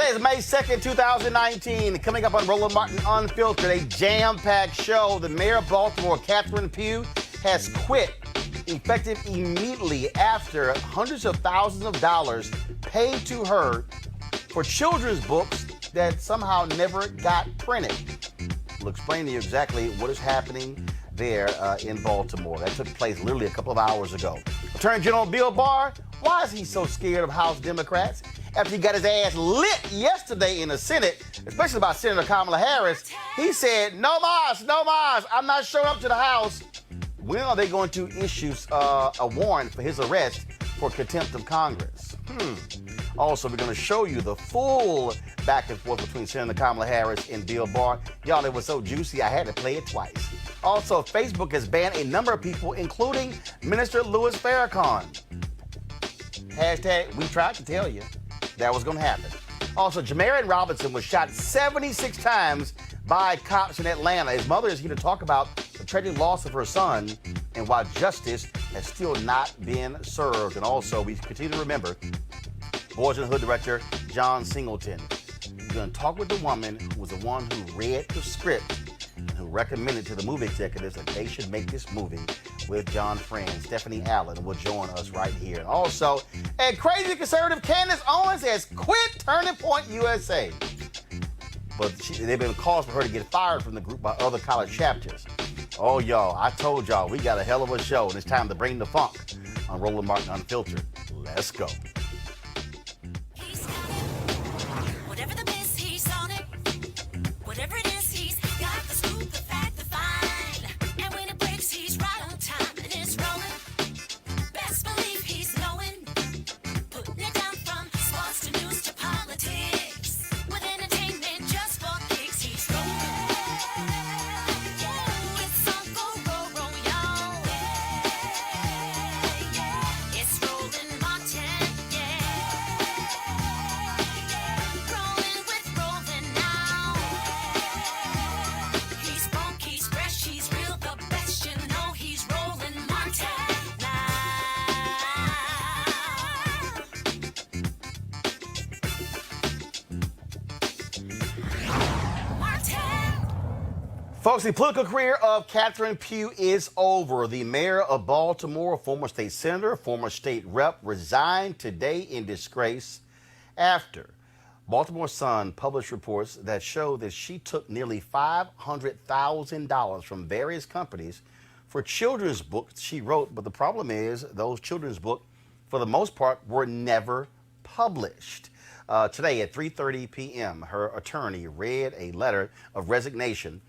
Today is May 2nd, 2019. Coming up on Roland Martin Unfiltered, a jam-packed show. The mayor of Baltimore, Pugh, has quit effective immediately after hundreds of thousands of dollars paid to her for children's books that somehow never got printed. We'll explain to you exactly what is happening there in Baltimore. That took place literally a couple of hours ago. Attorney General Bill Barr, why is he so scared of House Democrats? After he got his ass lit yesterday in the Senate, especially about Senator Kamala Harris, he said, no mas, I'm not showing up to the House. When are they going to issue a warrant for his arrest for contempt of Congress? Also, we're going to show you the full back and forth between Senator Kamala Harris and Bill Barr. Y'all, it was so juicy, I had to play it twice. Also, Facebook has banned a number of people, including Minister Louis Farrakhan. Hashtag, we tried to tell you that was going to happen. Also, Jamarian Robinson was shot 76 times by cops in Atlanta. His mother is here to talk about the tragic loss of her son and why justice has still not been served. And also, we continue to remember Boys in the Hood director John Singleton. We're going to talk with the woman who was the one who read the script and who recommended to the movie executives that they should make this movie with John Friend. Stephanie Allen will join us right here. And also, a crazy conservative Candace Owens has quit Turning Point USA. But they've been calls for her to get fired from the group by other college chapters. Oh, y'all, I told y'all, we got a hell of a show, and it's time to bring the funk on Roland Martin Unfiltered. Let's go. Folks, the political career of Catherine Pugh is over. The mayor of Baltimore, former state senator, former state rep, resigned today in disgrace after Baltimore Sun published reports that show that she took nearly $500,000 from various companies for children's books she wrote. But the problem is those children's books, for the most part, were never published. Today at 3:30 p.m., her attorney read a letter of resignation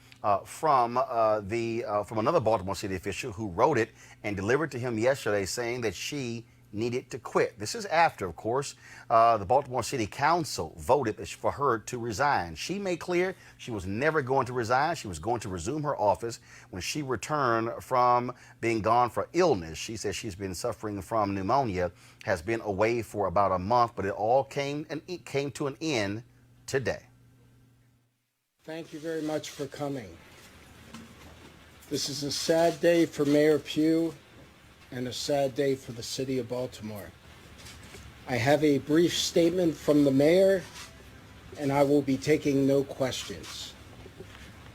from another Baltimore City official who wrote it and delivered to him yesterday, saying that she needed to quit. This is after, of course, the Baltimore City Council voted for her to resign. She made clear she was never going to resign. She was going to resume her office when she returned from being gone for illness. She says she's been suffering from pneumonia, has been away for about a month, but it all came to an end today. Thank you very much for coming. This is a sad day for Mayor Pugh and a sad day for the city of Baltimore. I have a brief statement from the mayor, and I will be taking no questions.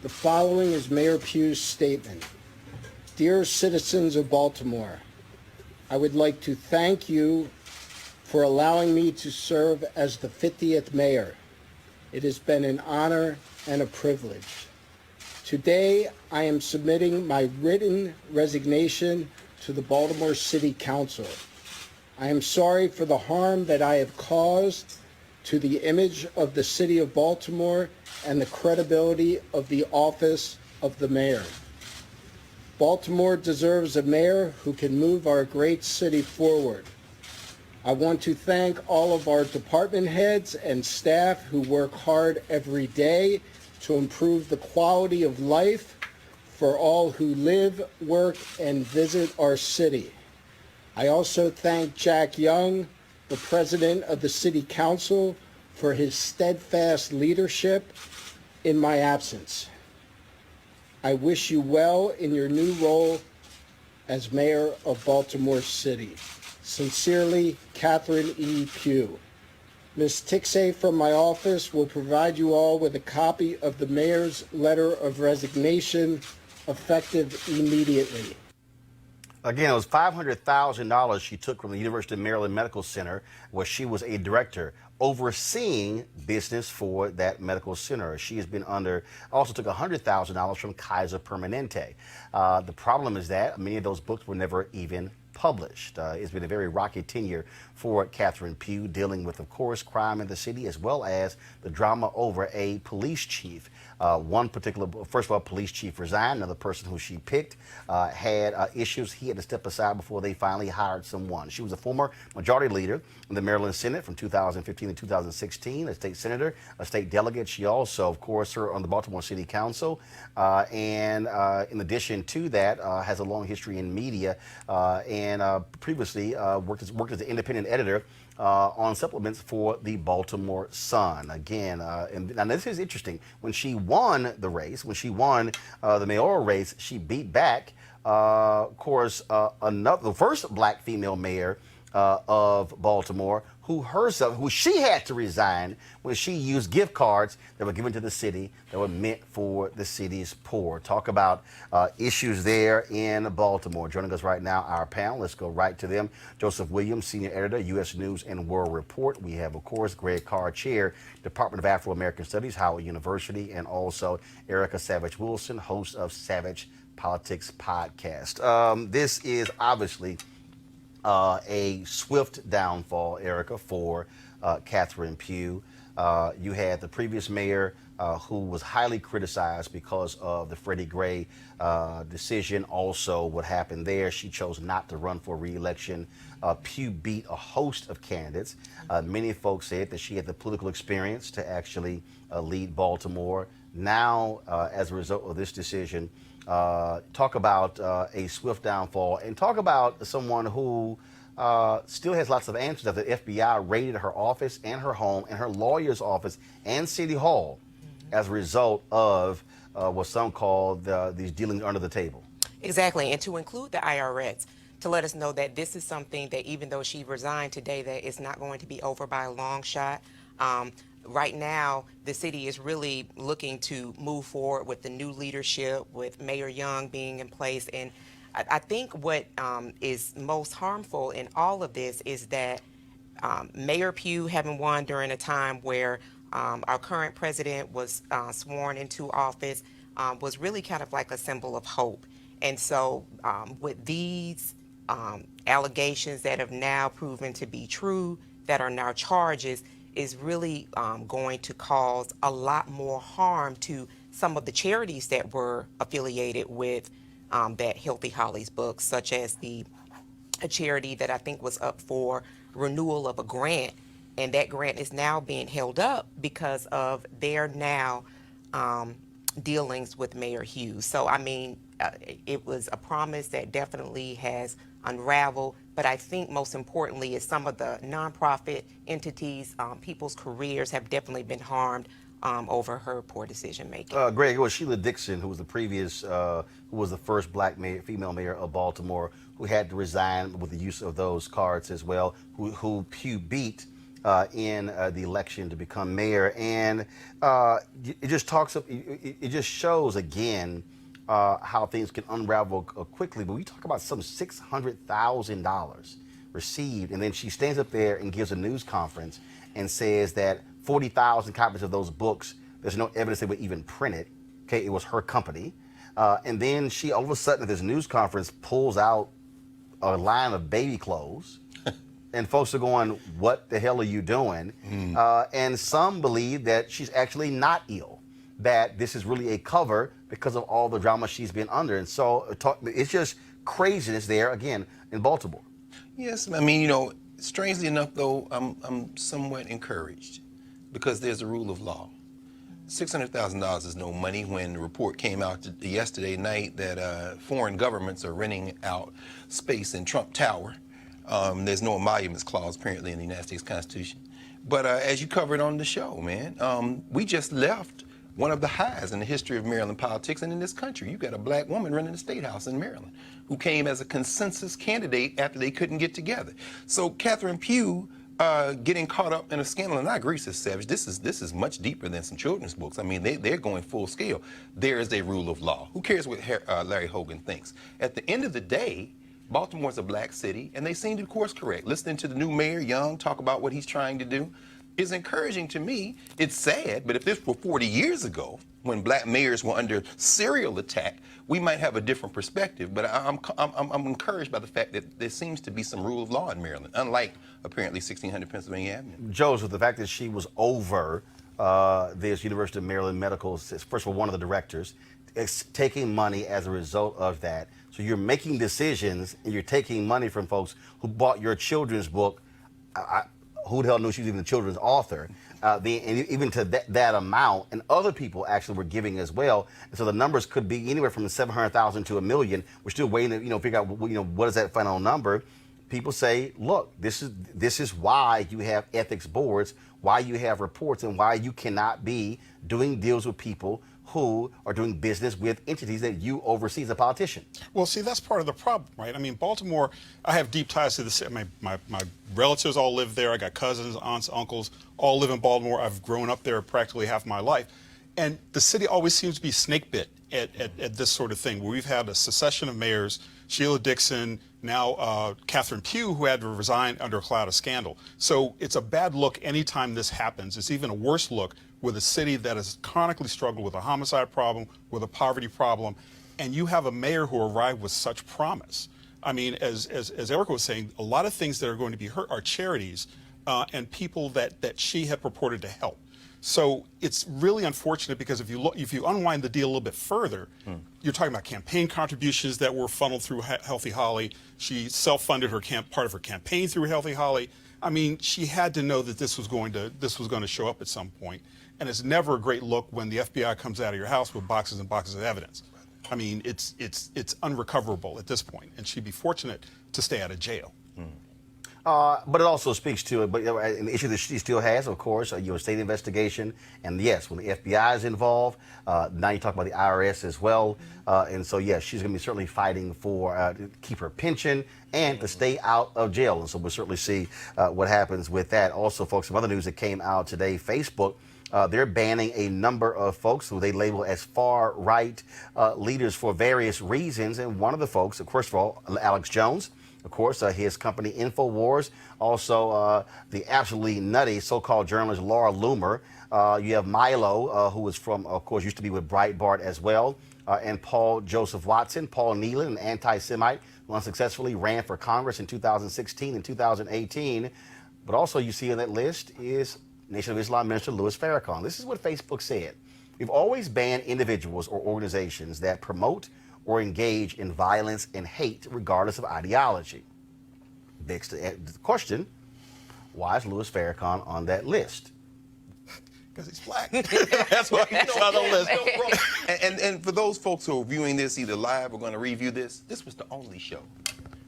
The following is Mayor Pugh's statement. Dear citizens of Baltimore, I would like to thank you for allowing me to serve as the 50th mayor. It has been an honor and a privilege. Today, I am submitting my written resignation to the Baltimore City Council. I am sorry for the harm that I have caused to the image of the city of Baltimore and the credibility of the office of the mayor. Baltimore deserves a mayor who can move our great city forward. I want to thank all of our department heads and staff who work hard every day to improve the quality of life for all who live, work, and visit our city. I also thank Jack Young, the president of the City Council, for his steadfast leadership in my absence. I wish you well in your new role as mayor of Baltimore City. Sincerely, Catherine E. Pugh. Ms. Tixay from my office will provide you all with a copy of the mayor's letter of resignation effective immediately. Again, it was $500,000 she took from the University of Maryland Medical Center, where she was a director overseeing business for that medical center. She has been also took $100,000 from Kaiser Permanente. The problem is that many of those books were never even published. It's been a very rocky tenure for Catherine Pugh, dealing with, of course, crime in the city, as well as the drama over a police chief. First of all, police chief resigned. Another person who she picked had issues. He had to step aside before they finally hired someone. She was a former majority leader in the Maryland Senate from 2015 to 2016, a state senator, a state delegate. She also, of course, served on the Baltimore City Council, and in addition to that, has a long history in media and previously worked as an independent editor on supplements for the Baltimore Sun. Again, and now this is interesting. When she won the race, when she won the mayoral race, she beat back, of course, the first black female mayor of Baltimore, who she had to resign when she used gift cards that were given to the city that were meant for the city's poor. Talk about issues there in Baltimore. Joining us right now, our panel. Let's go right to them. Joseph Williams, Senior Editor, U.S. News and World Report. We have, of course, Greg Carr, Chair, Department of Afro-American Studies, Howard University, and also Erica Savage-Wilson, host of Savage Politics Podcast. This is obviously a swift downfall, Erica, for Catherine Pugh. You had the previous mayor who was highly criticized because of the Freddie Gray decision. Also, what happened there, she chose not to run for re-election. Pugh beat a host of candidates. Many folks said that she had the political experience to actually lead Baltimore. Now, as a result of this decision, talk about a swift downfall, and talk about someone who still has lots of answers after the FBI raided her office and her home and her lawyer's office and City Hall as a result of what some call these dealings under the table. Exactly, and to include the IRS to let us know that this is something that, even though she resigned today, that it's not going to be over by a long shot. Right now, the city is really looking to move forward with the new leadership, with Mayor Young being in place. And I think what is most harmful in all of this is that Mayor Pugh, having won during a time where our current president was sworn into office, was really kind of like a symbol of hope. And so with these allegations that have now proven to be true, that are now charges, is really going to cause a lot more harm to some of the charities that were affiliated with that Healthy Hollies book, such as a charity that I think was up for renewal of a grant, and that grant is now being held up because of their now dealings with Mayor Hughes. So, I mean, it was a promise that definitely has unraveled, but I think most importantly is some of the nonprofit entities, people's careers have definitely been harmed over her poor decision making. Greg, it was Sheila Dixon who was who was the first black female mayor of Baltimore, who had to resign with the use of those cards as well, who Pugh beat in the election to become mayor. And it just shows again how things can unravel quickly. But we talk about some $600,000 received, and then she stands up there and gives a news conference and says that 40,000 copies of those books, there's no evidence they were even printed. Okay, it was her company. And then she all of a sudden at this news conference pulls out a line of baby clothes. And folks are going, what the hell are you doing? And some believe that she's actually not ill, that this is really a cover because of all the drama she's been under. And so it's just craziness there, again, in Baltimore. Yes, I mean, you know, strangely enough, though, I'm somewhat encouraged because there's a rule of law. $600,000 is no money. When the report came out yesterday night that foreign governments are renting out space in Trump Tower, there's no emoluments clause apparently in the United States Constitution. But as you covered on the show, man, we just left one of the highs in the history of Maryland politics and in this country. You got a black woman running the State House in Maryland who came as a consensus candidate after they couldn't get together. So Catherine Pugh getting caught up in a scandal. And I agree, Sis Savage, this is much deeper than some children's books. I mean, they're going full scale. There is a rule of law. Who cares what Larry Hogan thinks? At the end of the day, Baltimore's a black city, and they seem to course correct. Listening to the new mayor, Young, talk about what he's trying to do is encouraging to me. It's sad, but if this were 40 years ago, when black mayors were under serial attack, we might have a different perspective. But I'm encouraged by the fact that there seems to be some rule of law in Maryland, unlike apparently 1600 Pennsylvania Avenue. Joseph, the fact that she was over this University of Maryland Medical, first of all, one of the directors, is taking money as a result of that. So you're making decisions and you're taking money from folks who bought your children's book. Who the hell knew she was even the children's author? And even to that amount, and other people actually were giving as well. And so the numbers could be anywhere from 700,000 to 1 million. We're still waiting to figure out what is that final number. People say, look, this is why you have ethics boards, why you have reports, and why you cannot be doing deals with people who are doing business with entities that you oversee as a politician. Well, see, that's part of the problem, right? I mean, Baltimore, I have deep ties to the city. My relatives all live there. I got cousins, aunts, uncles, all live in Baltimore. I've grown up there practically half my life. And the city always seems to be snake bit at this sort of thing, where we've had a succession of mayors, Sheila Dixon, now Catherine Pugh, who had to resign under a cloud of scandal. So it's a bad look anytime this happens. It's even a worse look with a city that has chronically struggled with a homicide problem, with a poverty problem, and you have a mayor who arrived with such promise. I mean, as Erica was saying, a lot of things that are going to be hurt are charities and people that she had purported to help. So it's really unfortunate because if you unwind the deal a little bit further, you're talking about campaign contributions that were funneled through Healthy Holly. She self-funded part of her campaign through Healthy Holly. I mean, she had to know that this was going to show up at some point. And it's never a great look when the FBI comes out of your house with boxes and boxes of evidence. I mean, it's unrecoverable at this point, and she'd be fortunate to stay out of jail. But it also speaks to an issue that she still has, of course, a state investigation. And yes, when the FBI is involved, now you talk about the IRS as well. And so, yes, she's going to be certainly fighting to keep her pension and to stay out of jail. And so we'll certainly see what happens with that. Also, folks, some other news that came out today, Facebook. They're banning a number of folks who they label as far-right leaders for various reasons. And one of the folks, first of all, Alex Jones, of course, his company InfoWars. Also, the absolutely nutty so-called journalist Laura Loomer. You have Milo, who is from, of course, used to be with Breitbart as well. And Paul Joseph Watson, Paul Nealon, an anti-Semite who unsuccessfully ran for Congress in 2016 and 2018. But also you see on that list is Nation of Islam Minister Louis Farrakhan. This is what Facebook said. We've always banned individuals or organizations that promote or engage in violence and hate regardless of ideology. Begs the question, why is Louis Farrakhan on that list? Because he's black. That's why he's on the list. And for those folks who are viewing this either live or going to review this was the only show.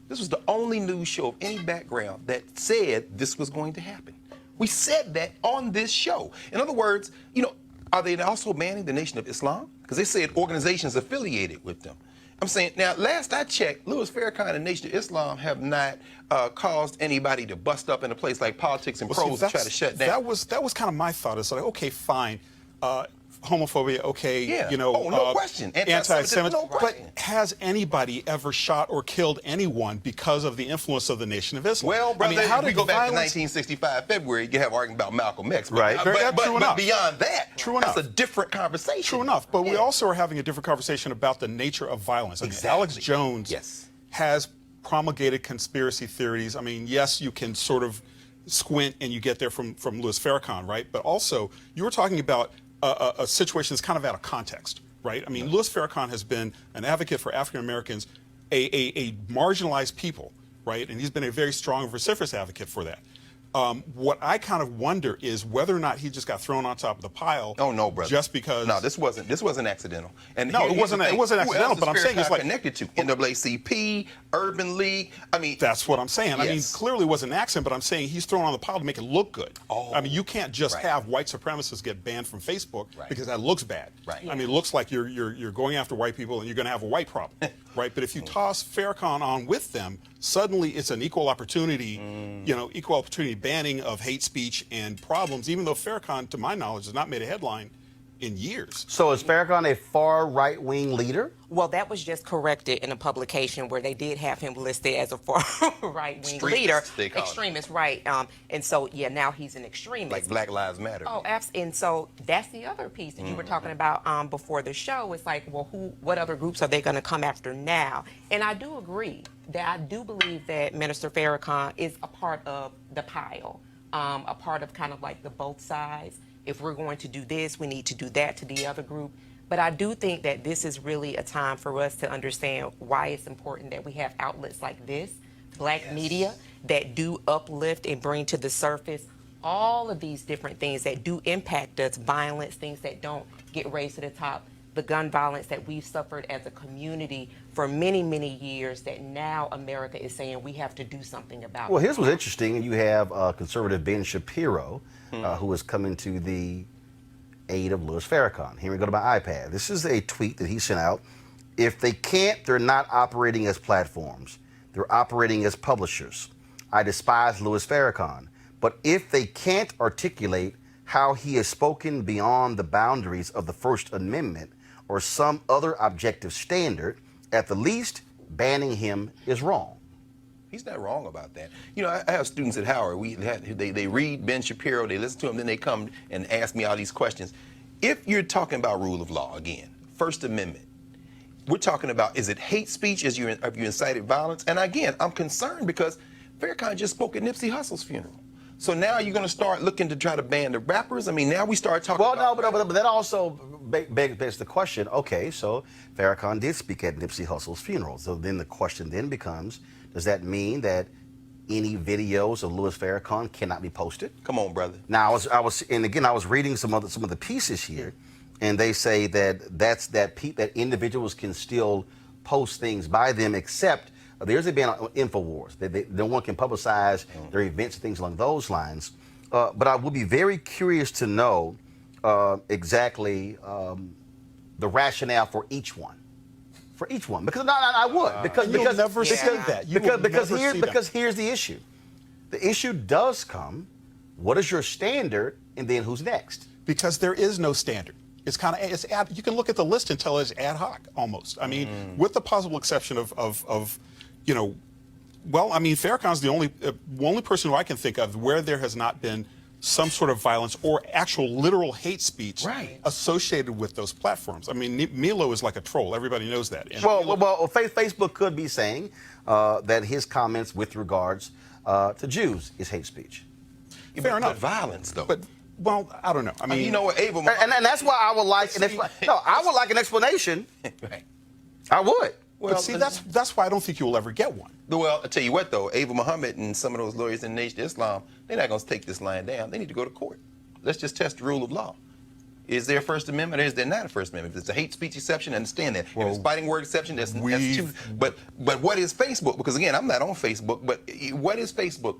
This was the only news show of any background that said this was going to happen. We said that on this show. In other words, are they also banning the Nation of Islam? Because they said organizations affiliated with them. I'm saying, now, last I checked, Louis Farrakhan and Nation of Islam have not caused anybody to bust up in a place like Politics and Pros to try to shut down. That was kind of my thought. It's like, okay, fine. Homophobia, okay, yeah. No question. Anti-Semitism. No question. But has anybody ever shot or killed anyone because of the influence of the Nation of Islam? Well, brother, how if we did go back to violence... 1965 February, you have argument about Malcolm X. But, Right. But beyond that, True that's enough. a different conversation. True enough. But we also are having a different conversation about the nature of violence. I mean, Alex Jones has promulgated conspiracy theories. I mean, yes, you can sort of squint and you get there from Louis Farrakhan, right? But also, you were talking about a situation that's kind of out of context, right? I mean, Louis Farrakhan has been an advocate for African Americans, a marginalized people, right? And he's been a very strong and vociferous advocate for that. What I kind of wonder is whether or not he just got thrown on top of the pile. Oh no, brother! Just because. No, this wasn't accidental. And no, it wasn't accidental. But I'm saying it's like connected to NAACP, Urban League. I mean, that's what I'm saying. Yes. I mean, clearly it wasn't an accident, but I'm saying he's thrown on the pile to make it look good. Oh, I mean, you can't just have white supremacists get banned from Facebook because that looks bad. Right. I mean, it looks like you're going after white people and you're going to have a white problem. right? But if you toss Farrakhan on with them, suddenly it's an equal opportunity, equal opportunity banning of hate speech and problems, even though Farrakhan, to my knowledge, has not made a headline in years. So is Farrakhan a far right-wing leader? Well, that was just corrected in a publication where they did have him listed as a far right-wing leader. They call him. Extremist, right. And so, yeah, now he's an extremist. Like Black Lives Matter. Oh, absolutely. And so that's the other piece that you were talking about before the show. It's like, well, what other groups are they going to come after now? And I do agree that I do believe that Minister Farrakhan is a part of the pile, a part of kind of like the both sides. If we're going to do this, we need to do that to the other group. But I do think that this is really a time for us to understand why it's important that we have outlets like this, Black media, that do uplift and bring to the surface all of these different things that do impact us, violence, things that don't get raised to the top, the gun violence that we've suffered as a community for many, many years that now America is saying we have to do something about. Well, here's what's interesting. You have conservative Ben Shapiro, who is coming to the aid of Louis Farrakhan. Here we go to my iPad. This is a tweet that he sent out. If they can't, they're not operating as platforms. They're operating as publishers. I despise Louis Farrakhan. But if they can't articulate how he has spoken beyond the boundaries of the First Amendment or some other objective standard, at the least, banning him is wrong. He's not wrong about that. You know, I have students at Howard. They read Ben Shapiro, they listen to him, then they come and ask me all these questions. If you're talking about rule of law, again, First Amendment, we're talking about, is it hate speech? Have you incited violence? And again, I'm concerned because Farrakhan just spoke at Nipsey Hussle's funeral. So now you're going to start looking to try to ban the rappers? I mean, now we start talking about... Well, no, but that also begs the question, okay, so Farrakhan did speak at Nipsey Hussle's funeral. So then the question then becomes, does that mean that any videos of Louis Farrakhan cannot be posted? Come on, brother. Now, I was reading some of the pieces here, and they say that individuals can still post things by them, except there's a ban on InfoWars. No one can publicize their events and things along those lines. But I would be very curious to know exactly the rationale for each one. For each one, because I would, because never see that. Because here's the issue. The issue does come. What is your standard, and then who's next? Because there is no standard. It's you can look at the list and tell it's ad hoc almost. I mean, with the possible exception of Farrakhan's the only person who I can think of where there has not been some sort of violence or actual literal hate speech associated with those platforms. I mean, Milo is like a troll. Everybody knows that. And Facebook could be saying that his comments with regards to Jews is hate speech. Fair enough. But violence, though. But, well, I don't know. I mean, you know what, Ava... And that's why I would like I would like an explanation. Right. I would. Well, but see, that's why I don't think you will ever get one. Well, I'll tell you what, though, Ava Muhammad and some of those lawyers in the Nation of Islam, they're not going to take this line down. They need to go to court. Let's just test the rule of law. Is there a First Amendment or is there not a First Amendment? If it's a hate speech exception, understand that. If it's fighting word exception, that's two. But what is Facebook? Because, again, I'm not on Facebook, but what is Facebook?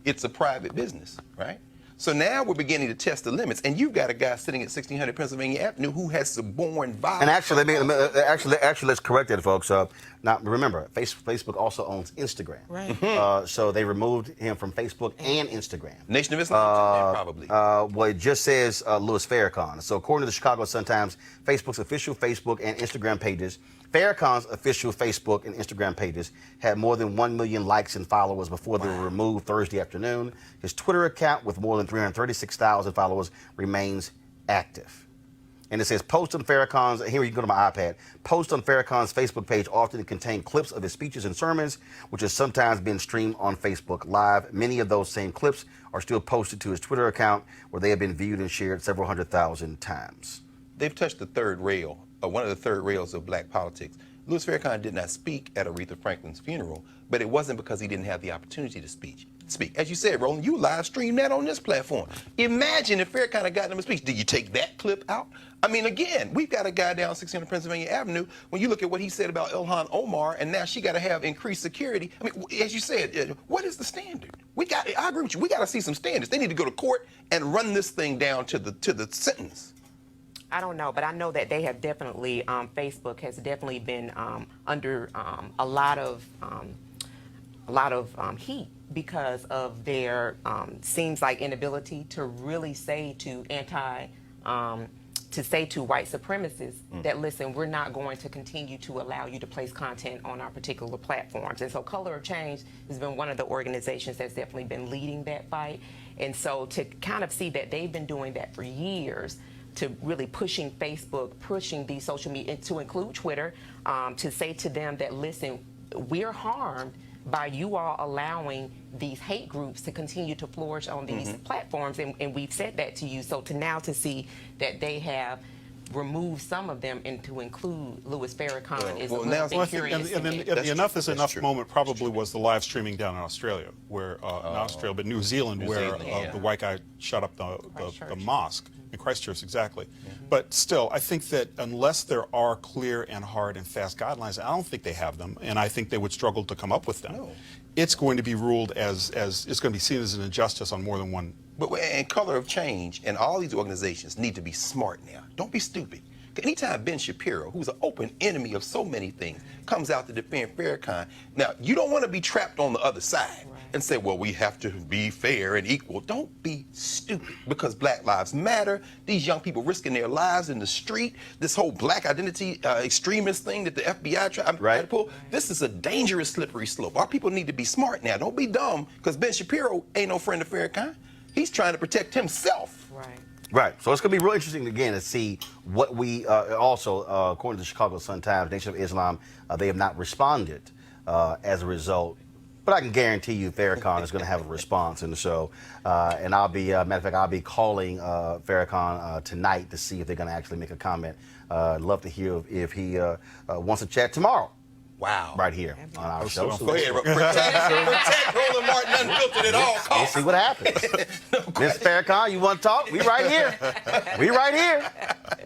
It's a private business, right? So now we're beginning to test the limits, and you've got a guy sitting at 1600 Pennsylvania Avenue who has suborned violence. And actually, let's correct that, folks. Now, remember, Facebook also owns Instagram. Right. So they removed him from Facebook and Instagram. Nation of Islam, probably. Well, it just says Louis Farrakhan. So according to the Chicago Sun-Times, Facebook's official Facebook and Instagram pages, Farrakhan's official Facebook and Instagram pages had more than 1 million likes and followers before they were removed Thursday afternoon. His Twitter account with more than 336,000 followers remains active. And it says, posts on Farrakhan's, here you can go to my iPad, posts on Farrakhan's Facebook page often contain clips of his speeches and sermons, which has sometimes been streamed on Facebook Live. Many of those same clips are still posted to his Twitter account, where they have been viewed and shared several 100,000 times. They've touched the third rail, one of the third rails of black politics. Louis Farrakhan did not speak at Aretha Franklin's funeral, but it wasn't because he didn't have the opportunity to speak. As you said, Roland, you live streamed that on this platform. Imagine if Farrakhan had gotten him a speech. Did you take that clip out? I mean, again, we've got a guy down 600 Pennsylvania Avenue. When you look at what he said about Ilhan Omar, and now she got to have increased security. I mean, as you said, what is the standard? I agree with you. We got to see some standards. They need to go to court and run this thing down to the sentence. I don't know, but I know that they have definitely, Facebook has definitely been under a lot of heat because of their seems like inability to really say to to white supremacists that, listen, we're not going to continue to allow you to place content on our particular platforms. And so Color of Change has been one of the organizations that's definitely been leading that fight. And so to kind of see that they've been doing that for years, to really pushing Facebook, pushing these social media, to include Twitter, to say to them that, listen, we're harmed by you all allowing these hate groups to continue to flourish on these platforms, and we've said that to you. So to see that they have removed some of them and to include Louis Farrakhan is a little bit curious. And the enough is enough moment probably was the live streaming down in Australia, where not Australia but New Zealand, where the white guy shut up the mosque. In Christchurch, exactly. But still, I think that unless there are clear and hard and fast guidelines, I don't think they have them, and I think they would struggle to come up with them. It's going to be ruled as it's going to be seen as an injustice on more than one. But and Color of Change and all these organizations need to be smart now. Don't be stupid. Anytime Ben Shapiro, who's an open enemy of so many things, comes out to defend Farrakhan, now you don't want to be trapped on the other side and say, well, we have to be fair and equal. Don't be stupid, because Black Lives Matter. These young people risking their lives in the street. This whole black identity extremist thing that the FBI tried to pull. This is a dangerous slippery slope. Our people need to be smart now. Don't be dumb, because Ben Shapiro ain't no friend of Farrakhan. He's trying to protect himself. Right. So it's going to be real interesting, again, to see what we also, according to the Chicago Sun-Times, Nation of Islam, they have not responded as a result. But I can guarantee you Farrakhan is going to have a response in the show. And I'll be, matter of fact, I'll be calling Farrakhan tonight to see if they're going to actually make a comment. I'd love to hear if he wants to chat tomorrow. Wow. Right here on our show. Go ahead, protect Roland Martin unfiltered at all costs. We'll see what happens. Mr. Farrakhan, you want to talk? We right here. We right here.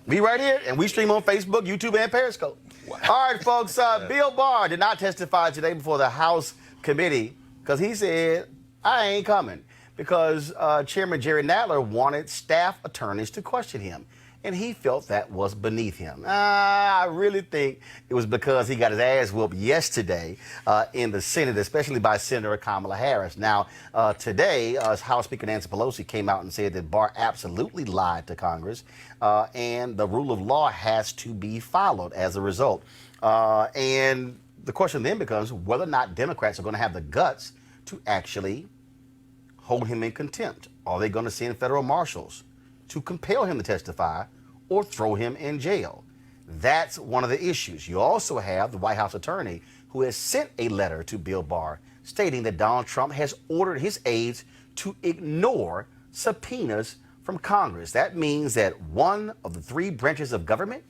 We right here. And we stream on Facebook, YouTube, and Periscope. Wow. All right, folks. Bill Barr did not testify today before the House committee because he said, I ain't coming, because Chairman Jerry Nadler wanted staff attorneys to question him. And he felt that was beneath him. I really think it was because he got his ass whooped yesterday in the Senate, especially by Senator Kamala Harris. Now, today, House Speaker Nancy Pelosi came out and said that Barr absolutely lied to Congress, and the rule of law has to be followed as a result. And the question then becomes whether or not Democrats are going to have the guts to actually hold him in contempt. Are they going to send federal marshals to compel him to testify or throw him in jail? That's one of the issues. You also have the White House attorney who has sent a letter to Bill Barr stating that Donald Trump has ordered his aides to ignore subpoenas from Congress. That means that one of the three branches of government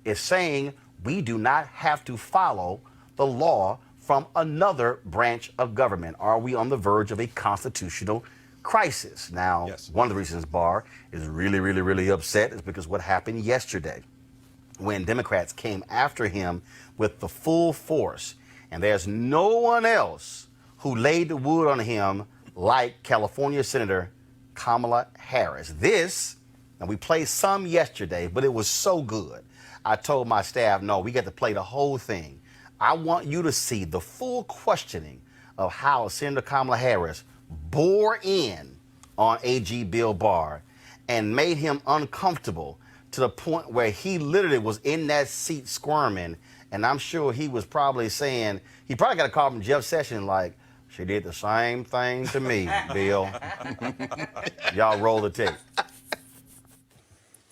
is saying we do not have to follow the law from another branch of government. Are we on the verge of a constitutional crisis? Now, one of the reasons Barr is really upset is because what happened yesterday when Democrats came after him with the full force, and there's no one else who laid the wood on him like California Senator Kamala Harris. And we played some yesterday, but it was so good. I told my staff, no, we got to play the whole thing. I want you to see the full questioning of how Senator Kamala Harris bore in on AG Bill Barr and made him uncomfortable to the point where he literally was in that seat squirming. And I'm sure he was probably saying, he probably got a call from Jeff Sessions like, she did the same thing to me, Bill. Y'all roll the tape.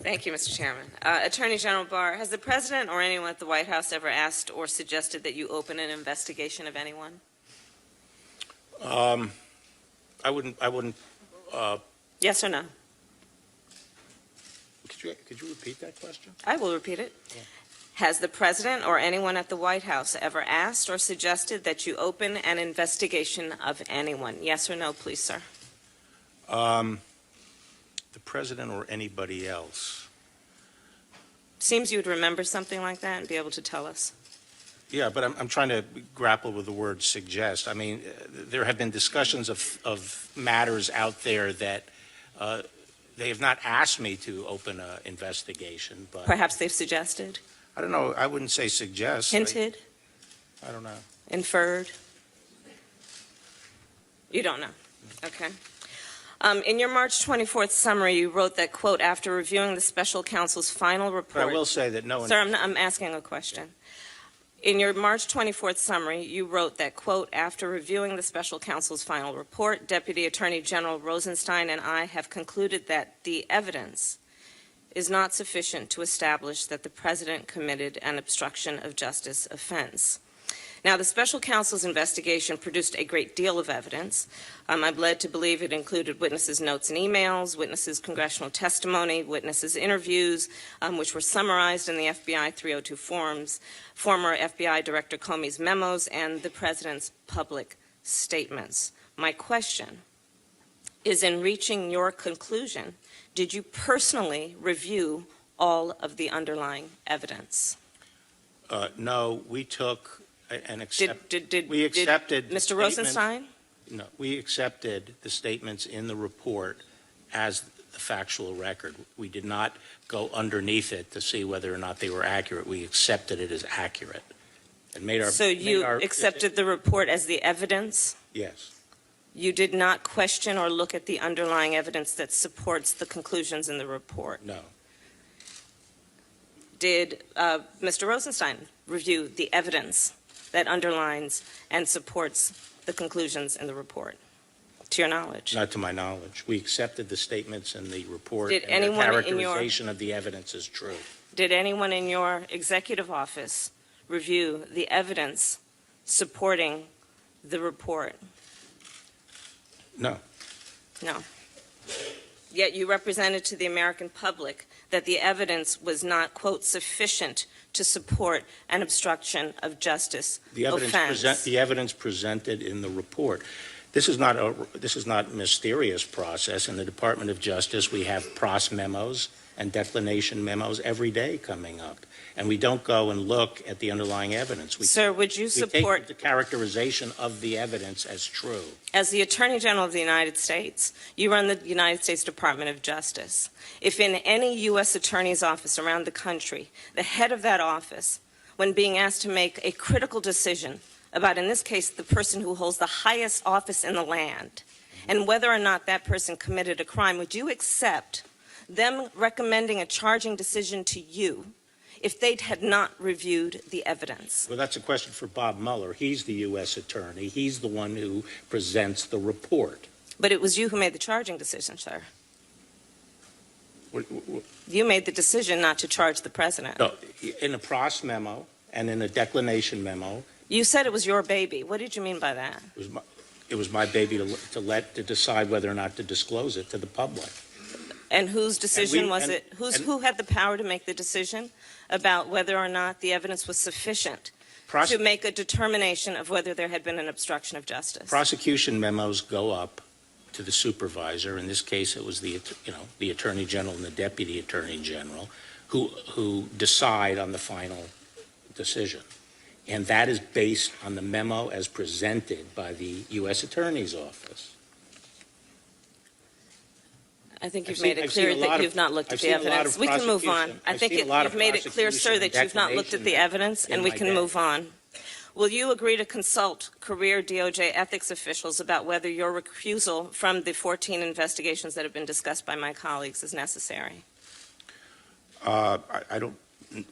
Thank you, Mr. Chairman. Attorney General Barr, has the President or anyone at the White House ever asked or suggested that you open an investigation of anyone? I wouldn't. Yes or no? Could you repeat that question? I will repeat it. Yeah. Has the President or anyone at the White House ever asked or suggested that you open an investigation of anyone? Yes or no, please, sir? The President or anybody else? Seems you would remember something like that and be able to tell us. Yeah, but I'm trying to grapple with the word suggest. I mean, there have been discussions of matters out there that They have not asked me to open an investigation, but Perhaps they've suggested, I don't know. I wouldn't say suggest. hinted, I don't know. inferred? You don't know. Okay. In your March 24th summary, you wrote that, quote, after reviewing the special counsel's final But report. I will say that no one. Sir, I'm asking a question. In your March 24th summary, you wrote that, quote, after reviewing the special counsel's final report, Deputy Attorney General Rosenstein and I have concluded that the evidence is not sufficient to establish that the president committed an obstruction of justice offense. Now, the special counsel's investigation produced a great deal of evidence. I'm led to believe it included witnesses' notes and emails, witnesses' congressional testimony, witnesses' interviews, which were summarized in the FBI 302 forms, former FBI Director Comey's memos, and the president's public statements. My question is, in reaching your conclusion, did you personally review all of the underlying evidence? No, we took and accepted. We accepted the Mr. statements- Rosenstein? No, we accepted the statements in the report as the factual record. We did not go underneath it to see whether or not they were accurate. We accepted it as accurate. And made our. So you made our- accepted the report as the evidence? Yes. You did not question or look at the underlying evidence that supports the conclusions in the report? No. Did Mr. Rosenstein review the evidence that underlines and supports the conclusions in the report, to your knowledge? Not to my knowledge. We accepted the statements in the report. Did and anyone the in your- characterization of the evidence is true. Did anyone in your executive office review the evidence supporting the report? No. No. Yet you represented to the American public that the evidence was not, quote, sufficient to support an obstruction of justice offense. The evidence presented in the report. This is not a mysterious process. In the Department of Justice, we have pros memos and declination memos every day coming up. And we don't go and look at the underlying evidence. Sir, would you We support, take the characterization of the evidence as true. as the Attorney General of the United States, you run the United States Department of Justice. If in any U.S. attorney's office around the country, the head of that office, when being asked to make a critical decision about, in this case, the person who holds the highest office in the land, and whether or not that person committed a crime, would you accept them recommending a charging decision to you if they had not reviewed the evidence? Well, that's a question for Bob Mueller. He's the U.S. attorney. He's the one who presents the report. But it was you who made the charging decision, sir. You made the decision not to charge the president. No, in a pros memo and in a declination memo, You said it was your baby. What did you mean by that? it was my baby to decide whether or not to disclose it to the public. And whose decision we- was and- it? and- Who had the power to make the decision about whether or not the evidence was sufficient to make a determination of whether there had been an obstruction of justice? Prosecution memos go up to the supervisor. In this case, it was the Attorney General and the Deputy Attorney General who decide on the final decision. And that is based on the memo as presented by the U.S. Attorney's Office. I think you've I've made seen- it I've seen clear a that lot of- you've not looked at I've the seen a lot evidence. of We can move on. prosecution. I I've think seen a lot of you've made it clear, sir, that you've not looked at the prosecution evidence, in and we my can day. move on. Will you agree to consult career DOJ ethics officials about whether your recusal from the 14 investigations that have been discussed by my colleagues is necessary? I don't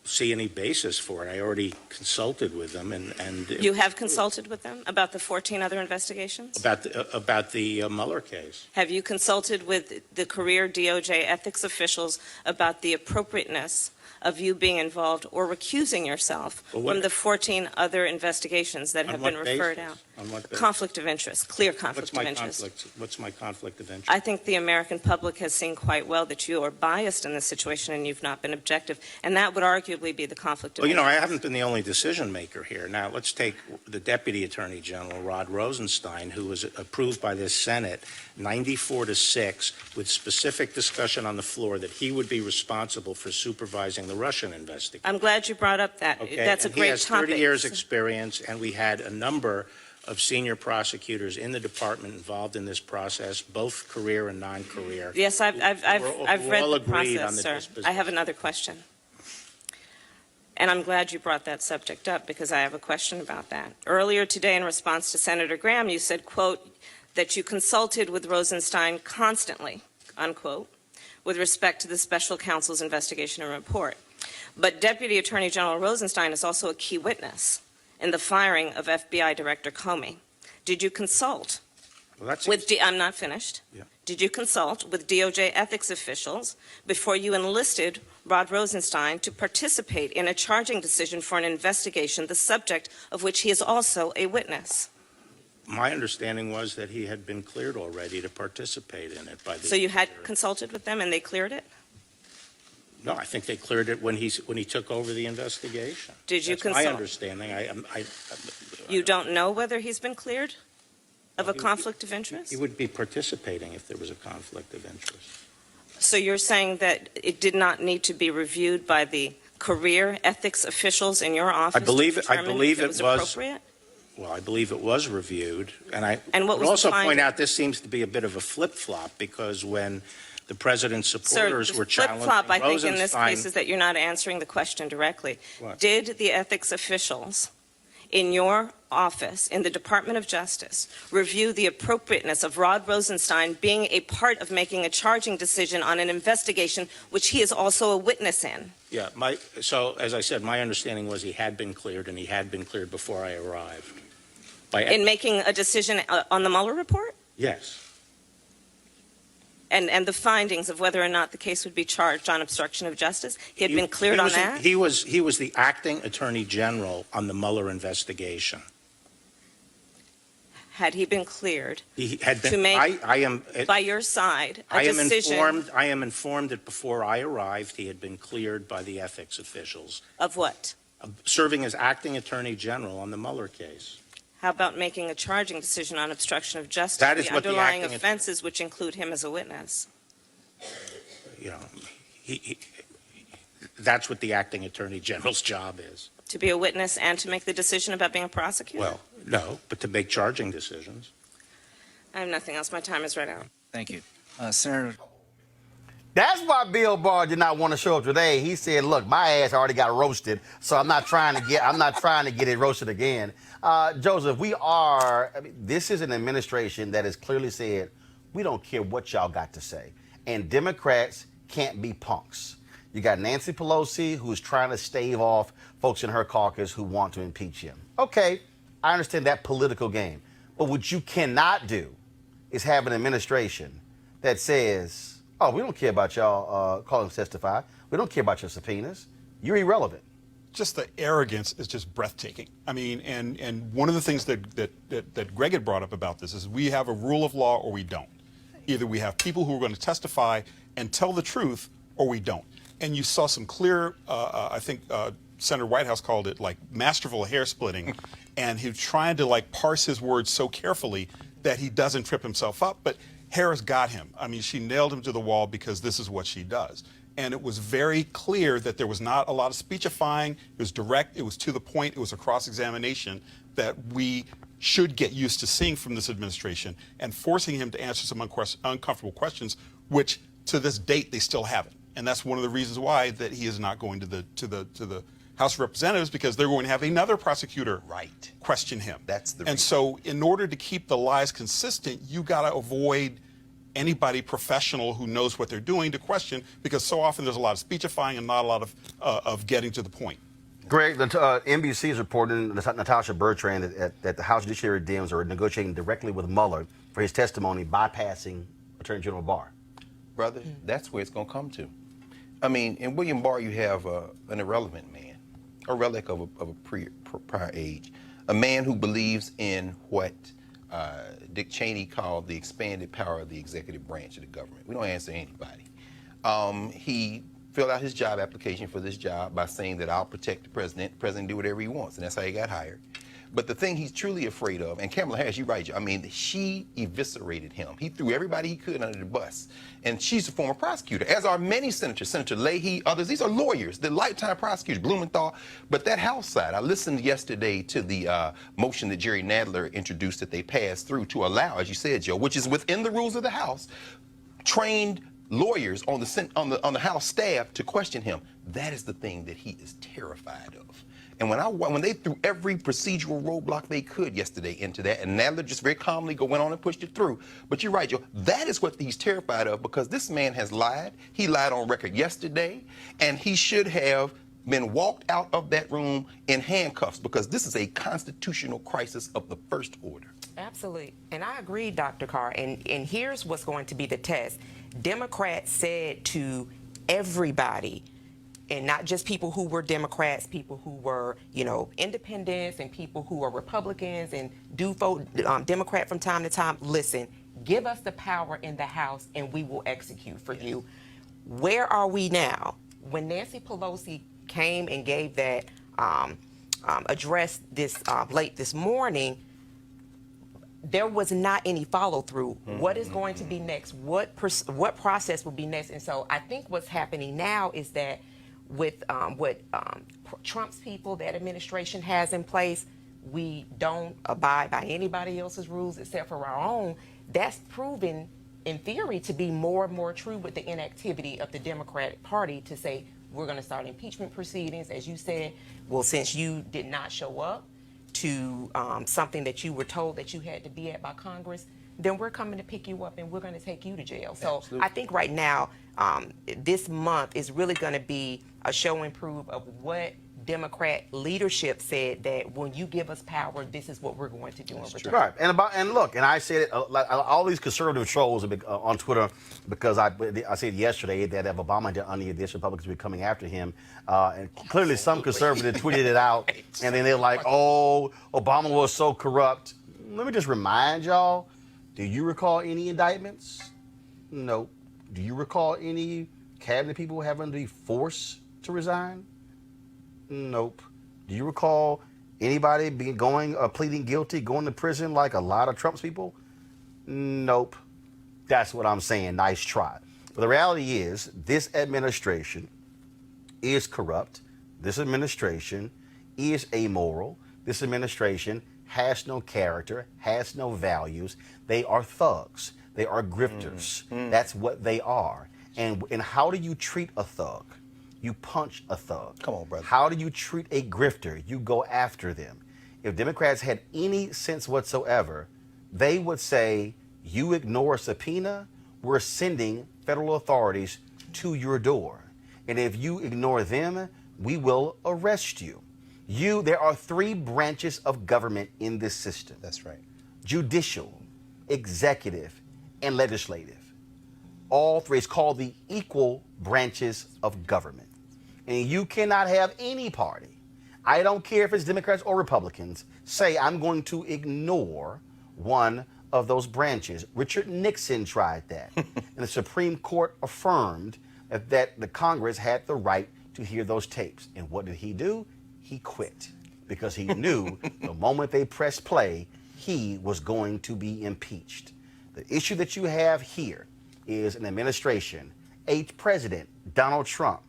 see any basis for it. I already consulted with them and You have consulted with them about the 14 other investigations? about the Mueller case. Have you consulted with the career DOJ ethics officials about the appropriateness of you being involved or recusing yourself from the 14 other investigations that have been referred out? On what basis? Conflict of interest, clear conflict of interest. What's my conflict of interest? I think the American public has seen quite well that you are biased in this situation and you've not been objective, and that would arguably be the conflict of Well, interest. I haven't been the only decision maker here. Now, let's take the Deputy Attorney General, Rod Rosenstein, who was approved by this Senate 94-6 with specific discussion on the floor that he would be responsible for supervising the Russian investigation. I'm glad you brought up that. Okay? That's a And great he has topic. 30 years experience, and we had a number of senior prosecutors in the department involved in this process, both career and non-career. Yes, I've who read all the agreed on process, the sir. disposition. I have another question. And I'm glad you brought that subject up because I have a question about that. Earlier today, in response to Senator Graham, you said, quote, that you consulted with Rosenstein constantly, unquote, with respect to the special counsel's investigation and report. But Deputy Attorney General Rosenstein is also a key witness in the firing of FBI Director Comey. Did you consult Well, that's with I'm not finished. Yeah. Did you consult with DOJ ethics officials before you enlisted Rod Rosenstein to participate in a charging decision for an investigation, the subject of which he is also a witness? my understanding was that he had been cleared already to participate in it by the. So you had consulted with them and they cleared it? No, I think they cleared it when he took over the investigation. Did you That's my consult? understanding. You don't know whether he's been cleared of a He- conflict of interest? He would be participating if there was a conflict of interest. So you're saying that it did not need to be reviewed by the career ethics officials in your office believe to it- I determine believe if it it was was- appropriate? Well, I believe it was reviewed, and I And what would was the also point finding? out this seems to be a bit of a flip-flop because when the president's Sir, supporters the were challenging flip-flop, I think, in this Rosenstein. case is that you're not answering the question directly. What? Did the ethics officials in your office, in the Department of Justice, review the appropriateness of Rod Rosenstein being a part of making a charging decision on an investigation which he is also a witness in? Yeah, so as I said, my understanding was he had been cleared, and he had been cleared before I arrived. In making a decision on the Mueller report? Yes. And the findings of whether or not the case would be charged on obstruction of justice? He had been cleared on that? He was the acting attorney general on the Mueller investigation. Had he been cleared He had been. To make- I am. by your side a I am decision informed. I am informed that before I arrived, he had been cleared by the ethics officials, of what? serving as acting attorney general on the Mueller case. How about making a charging decision on obstruction of justice? That is the what the underlying acting offenses, which include him as a witness. You know, that's what the acting attorney general's job is. To be a witness and to make the decision about being a prosecutor? Well, no, but to make charging decisions. I have nothing else. My time is right out. Thank you. Senator. That's why Bill Barr did not want to show up today. He said, "Look, my ass already got roasted, so I'm not trying to get it roasted again." Joseph, this is an administration that has clearly said, we don't care what y'all got to say. And Democrats can't be punks. You got Nancy Pelosi, who's trying to stave off folks in her caucus who want to impeach him. Okay, I understand that political game. But what you cannot do is have an administration that says, oh, we don't care about y'all calling to testify. We don't care about your subpoenas. You're irrelevant. Just the arrogance is just breathtaking. I mean, and one of the things that Greg had brought up about this is we have a rule of law or we don't. Either we have people who are going to testify and tell the truth or we don't. And you saw some clear, I think Senator Whitehouse called it like masterful hair splitting, and he's trying to like parse his words so carefully that he doesn't trip himself up. But Harris got him. I mean, she nailed him to the wall because this is what she does. And it was very clear that there was not a lot of speechifying. It was direct. It was to the point. It was a cross-examination that we should get used to seeing from this administration, and forcing him to answer some uncomfortable questions, which to this date they still haven't. And that's one of the reasons why that he is not going to the House of Representatives, because they're going to have another prosecutor question him. That's the And reason. so in order to keep the lies consistent, you got to avoid anybody professional who knows what they're doing to question, because so often there's a lot of speechifying and not a lot of getting to the point. Greg, NBC is reporting Natasha Bertrand that the House Judiciary Dems are negotiating directly with Mueller for his testimony, bypassing Attorney General Barr. Brother, that's where it's going to come to. I mean, in William Barr, you have an irrelevant man, a relic of a prior age, a man who believes in what Dick Cheney called the expanded power of the executive branch of the government. We don't answer anybody. He filled out his job application for this job by saying that I'll protect the president. The president do whatever he wants, and that's how he got hired. But the thing he's truly afraid of, and Kamala Harris, you're right, I mean, she eviscerated him. He threw everybody he could under the bus. And she's a former prosecutor, as are many senators, Senator Leahy, others. These are lawyers, the lifetime prosecutors, Blumenthal. But that House side, I listened yesterday to the motion that Jerry Nadler introduced that they passed through to allow, as you said, Joe, which is within the rules of the House, trained lawyers on the House staff to question him. That is the thing that he is terrified of. And when they threw every procedural roadblock they could yesterday into that, and Nadler just very calmly went on and pushed it through. But you're right, Joe. That is what he's terrified of, because this man has lied. He lied on record yesterday, and he should have been walked out of that room in handcuffs, because this is a constitutional crisis of the first order. Absolutely. And I agree, Dr. Carr. And here's what's going to be the test. Democrats said to everybody, and not just people who were Democrats, people who were, independents, and people who are Republicans and do vote Democrat from time to time, listen, give us the power in the House and we will execute for you. Where are we now? When Nancy Pelosi came and gave that address late this morning, there was not any follow-through. What is going to be next? What process will be next? And so I think what's happening now is that with what Trump's people, that administration has in place, we don't abide by anybody else's rules except for our own. That's proven, in theory, to be more and more true with the inactivity of the Democratic Party to say, we're going to start impeachment proceedings, as you said. Well, since you did not show up to something that you were told that you had to be at by Congress, then we're coming to pick you up and we're going to take you to jail. So Absolutely. I think right now, this month is really going to be a show and prove of what Democrat leadership said, that when you give us power, this is what we're going to do in return. Right, and look, and I said it, like all these conservative trolls on Twitter, because I said yesterday that if Obama did any of this, Republicans would be coming after him, and clearly some conservative tweeted it out, and then they're like, "Oh, Obama was so corrupt." Let me just remind y'all: do you recall any indictments? No. Do you recall any cabinet people having to be forced to resign? Nope. Do you recall anybody pleading guilty, going to prison like a lot of Trump's people? Nope. That's what I'm saying. Nice try. But the reality is, this administration is corrupt. This administration is amoral. This administration has no character, has no values. They are thugs. They are grifters. That's what they are. And how do you treat a thug? You punch a thug. Come on, brother. How do you treat a grifter? You go after them. If Democrats had any sense whatsoever, they would say, you ignore a subpoena, we're sending federal authorities to your door. And if you ignore them, we will arrest you. There are 3 branches of government in this system. That's right. Judicial, executive, and legislative. All 3 is called the equal branches of government. And you cannot have any party, I don't care if it's Democrats or Republicans, say I'm going to ignore one of those branches. Richard Nixon tried that. And the Supreme Court affirmed that the Congress had the right to hear those tapes. And what did he do? He quit, because he knew the moment they pressed play, he was going to be impeached. The issue that you have here is an administration, a president, Donald Trump.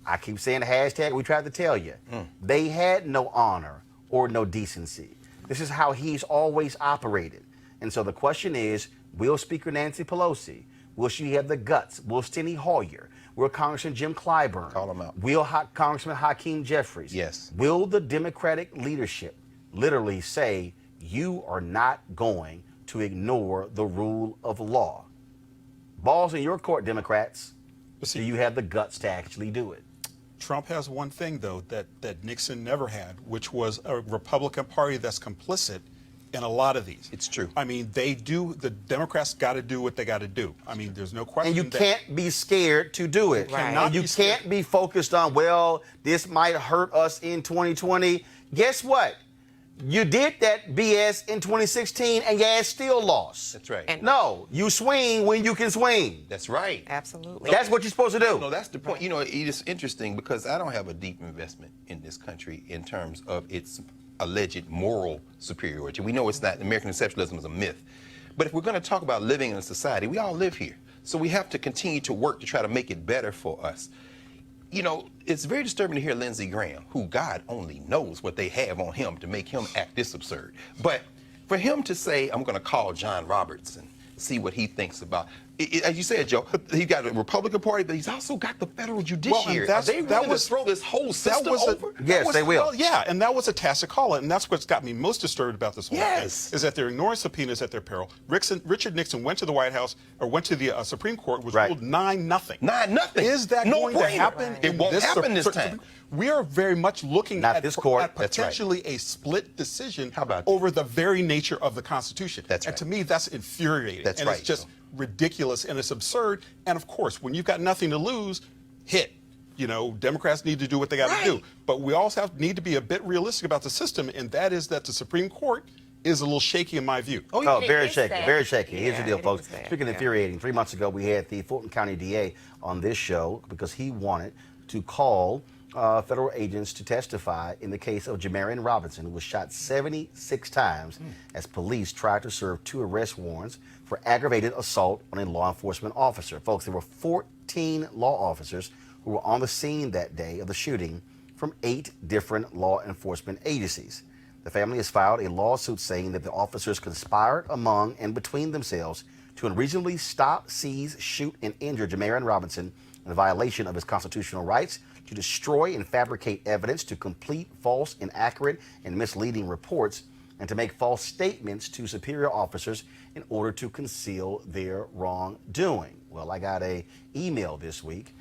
I keep saying hashtag, we tried to tell you. They had no honor or no decency. This is how he's always operated. And so the question is, will Speaker Nancy Pelosi, will she have the guts? Will Steny Hoyer? Will Congressman Jim Clyburn? Call them out. Will Congressman Hakeem Jeffries? Yes. Will the Democratic leadership literally say, you are not going to ignore the rule of law? Ball's in your court, Democrats. See, do you have the guts to actually do it? Trump has one thing, though, that Nixon never had, which was a Republican Party that's complicit in a lot of these. It's true. I mean, the Democrats got to do what they got to do. I mean, there's no question. And you can't be scared to do it. Right. And you can't be focused on, well, this might hurt us in 2020. Guess what? You did that BS in 2016 and you ass still lost. That's right. And No, you swing when you can swing. That's right. absolutely. That's what you're supposed to do. No, that's the point. You know, it is interesting because I don't have a deep investment in this country in terms of its alleged moral superiority. We know it's not. American exceptionalism is a myth. But if we're going to talk about living in a society, we all live here. So we have to continue to work to try to make it better for us. You know, it's very disturbing to hear Lindsey Graham, who God only knows what they have on him to make him act this absurd. But for him to say, I'm going to call John Roberts and see what he thinks about, as you said, Joe, he's got a Republican Party, but he's also got the federal judiciary. Well, Are they willing to throw this whole system over? Yes, they will. Well, yeah, and that was a tacit call, and that's what's got me most disturbed about this whole thing, is that they're ignoring subpoenas at their peril. Richard Nixon went to the White House, or went to the Supreme Court, was ruled 9-0. 9-0. Is that going to happen? It won't happen this time. We are very much looking Not at, this court. at potentially a split decision How about over the very nature of the Constitution. That's and right. to me, that's infuriating. That's and right, it's just Joe. ridiculous and it's absurd. And of course, when you've got nothing to lose, hit. You know, Democrats need to do what they got to do. But we also need to be a bit realistic about the system, and that is that the Supreme Court is a little shaky in my view. Oh, very shaky, sad. very shaky. Here's the Yeah, deal, it folks. is sad. Speaking of infuriating, 3 months ago we had the Fulton County DA on this show because he wanted to call federal agents to testify in the case of Jamarian Robinson, who was shot 76 times as police tried to serve 2 arrest warrants for aggravated assault on a law enforcement officer. Folks, there were 14 law officers who were on the scene that day of the shooting from 8 different law enforcement agencies. The family has filed a lawsuit saying that the officers conspired among and between themselves to unreasonably stop, seize, shoot, and injure Jamarian Robinson in violation of his constitutional rights, to destroy and fabricate evidence, to complete false, inaccurate, and misleading reports, and to make false statements to superior officers in order to conceal their wrongdoing. Well, I got an email this week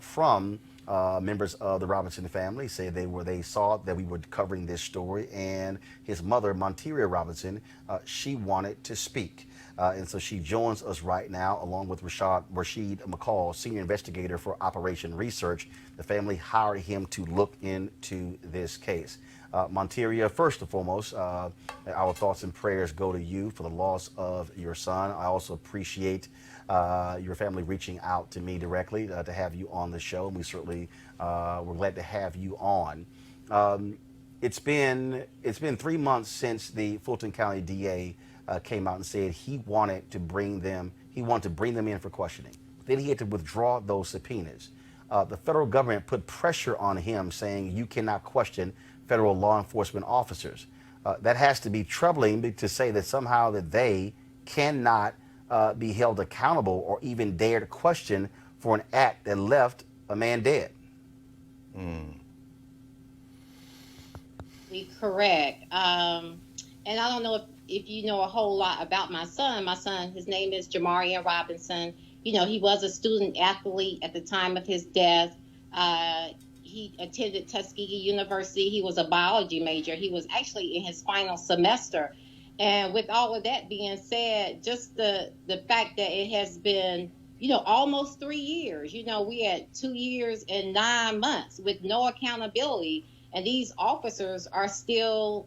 from members of the Robinson family. Say they saw that we were covering this story, and his mother, Monteria Robinson, she wanted to speak. And so she joins us right now, along with Rashid McCall, senior investigator for Operation Research. The family hired him to look into this case. Monteria, first and foremost, our thoughts and prayers go to you for the loss of your son. I also appreciate your family reaching out to me directly to have you on the show, and we certainly we're glad to have you on. It's been 3 months since the Fulton County DA came out and said he wanted to bring them in for questioning. Then he had to withdraw those subpoenas. The federal government put pressure on him, saying you cannot question federal law enforcement officers. That has to be troubling to say that somehow that they cannot be held accountable or even dare to question for an act that left a man dead. Correct. And I don't know if you know a whole lot about my son. My son, his name is Jamarian Robinson. You know, he was a student athlete at the time of his death. He attended Tuskegee University. He was a biology major. He was actually in his final semester. And with all of that being said, just the fact that it has been, you know, almost 3 years. You know, we had 2 years and 9 months with no accountability. And these officers are still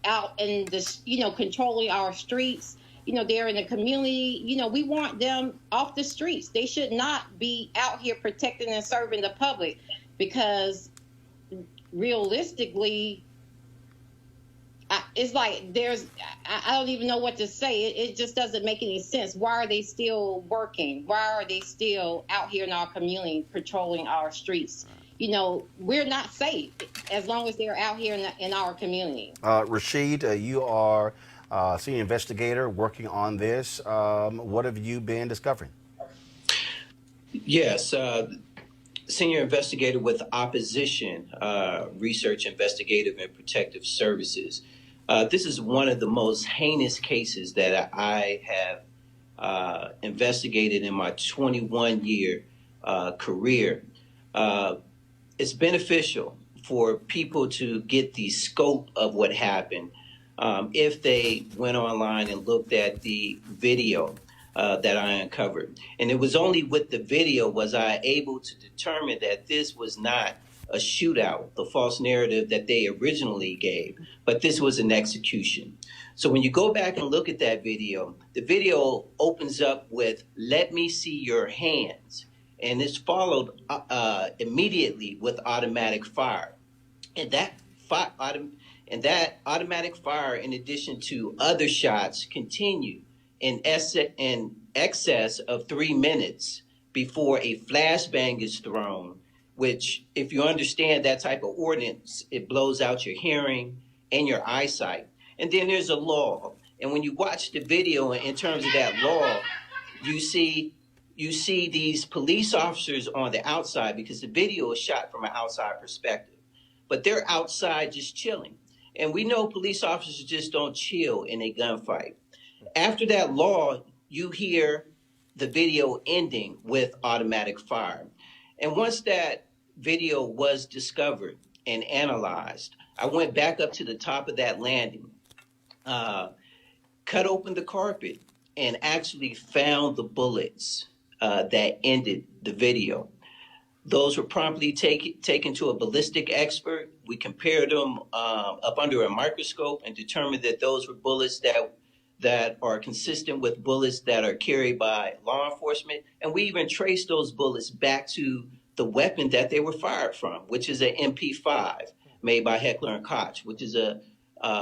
out in the, you know, controlling our streets. You know, they're in the community. You know, we want them off the streets. They should not be out here protecting and serving the public, because realistically, it's like I don't even know what to say. It just doesn't make any sense. Why are they still working? Why are they still out here in our community patrolling our streets? You know, we're not safe as long as they're out here in our community. Rashid, you are a senior investigator working on this. What have you been discovering? Yes, senior investigator with Opposition Research, Investigative, and Protective Services. This is one of the most heinous cases that I have investigated in my 21-year career. It's beneficial for people to get the scope of what happened if they went online and looked at the video that I uncovered. And it was only with the video was I able to determine that this was not a shootout, the false narrative that they originally gave, but this was an execution. So when you go back and look at that video, the video opens up with, "Let me see your hands." And it's followed immediately with automatic fire. And that and that automatic fire, in addition to other shots, continue in excess of 3 minutes before a flashbang is thrown, which, if you understand that type of ordinance, it blows out your hearing and your eyesight. And then there's a law. And when you watch the video in terms of that law, you see these police officers on the outside, because the video is shot from an outside perspective, but they're outside just chilling. And we know police officers just don't chill in a gunfight. After that law, you hear the video ending with automatic fire. And once that video was discovered and analyzed, I went back up to the top of that landing, cut open the carpet, and actually found the bullets that ended the video. Those were promptly taken to a ballistic expert. We compared them up under a microscope and determined that those were bullets that are consistent with bullets that are carried by law enforcement. And we even traced those bullets back to the weapon that they were fired from, which is an MP5 made by Heckler & Koch, which is a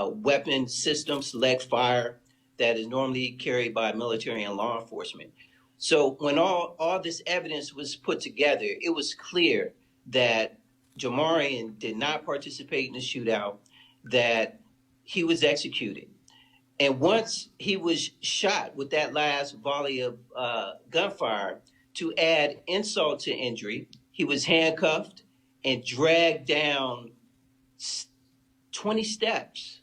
weapon system select fire that is normally carried by military and law enforcement. So when all this evidence was put together, it was clear that Jamarian did not participate in the shootout, that he was executed. And once he was shot with that last volley of gunfire, to add insult to injury, he was handcuffed and dragged down 20 steps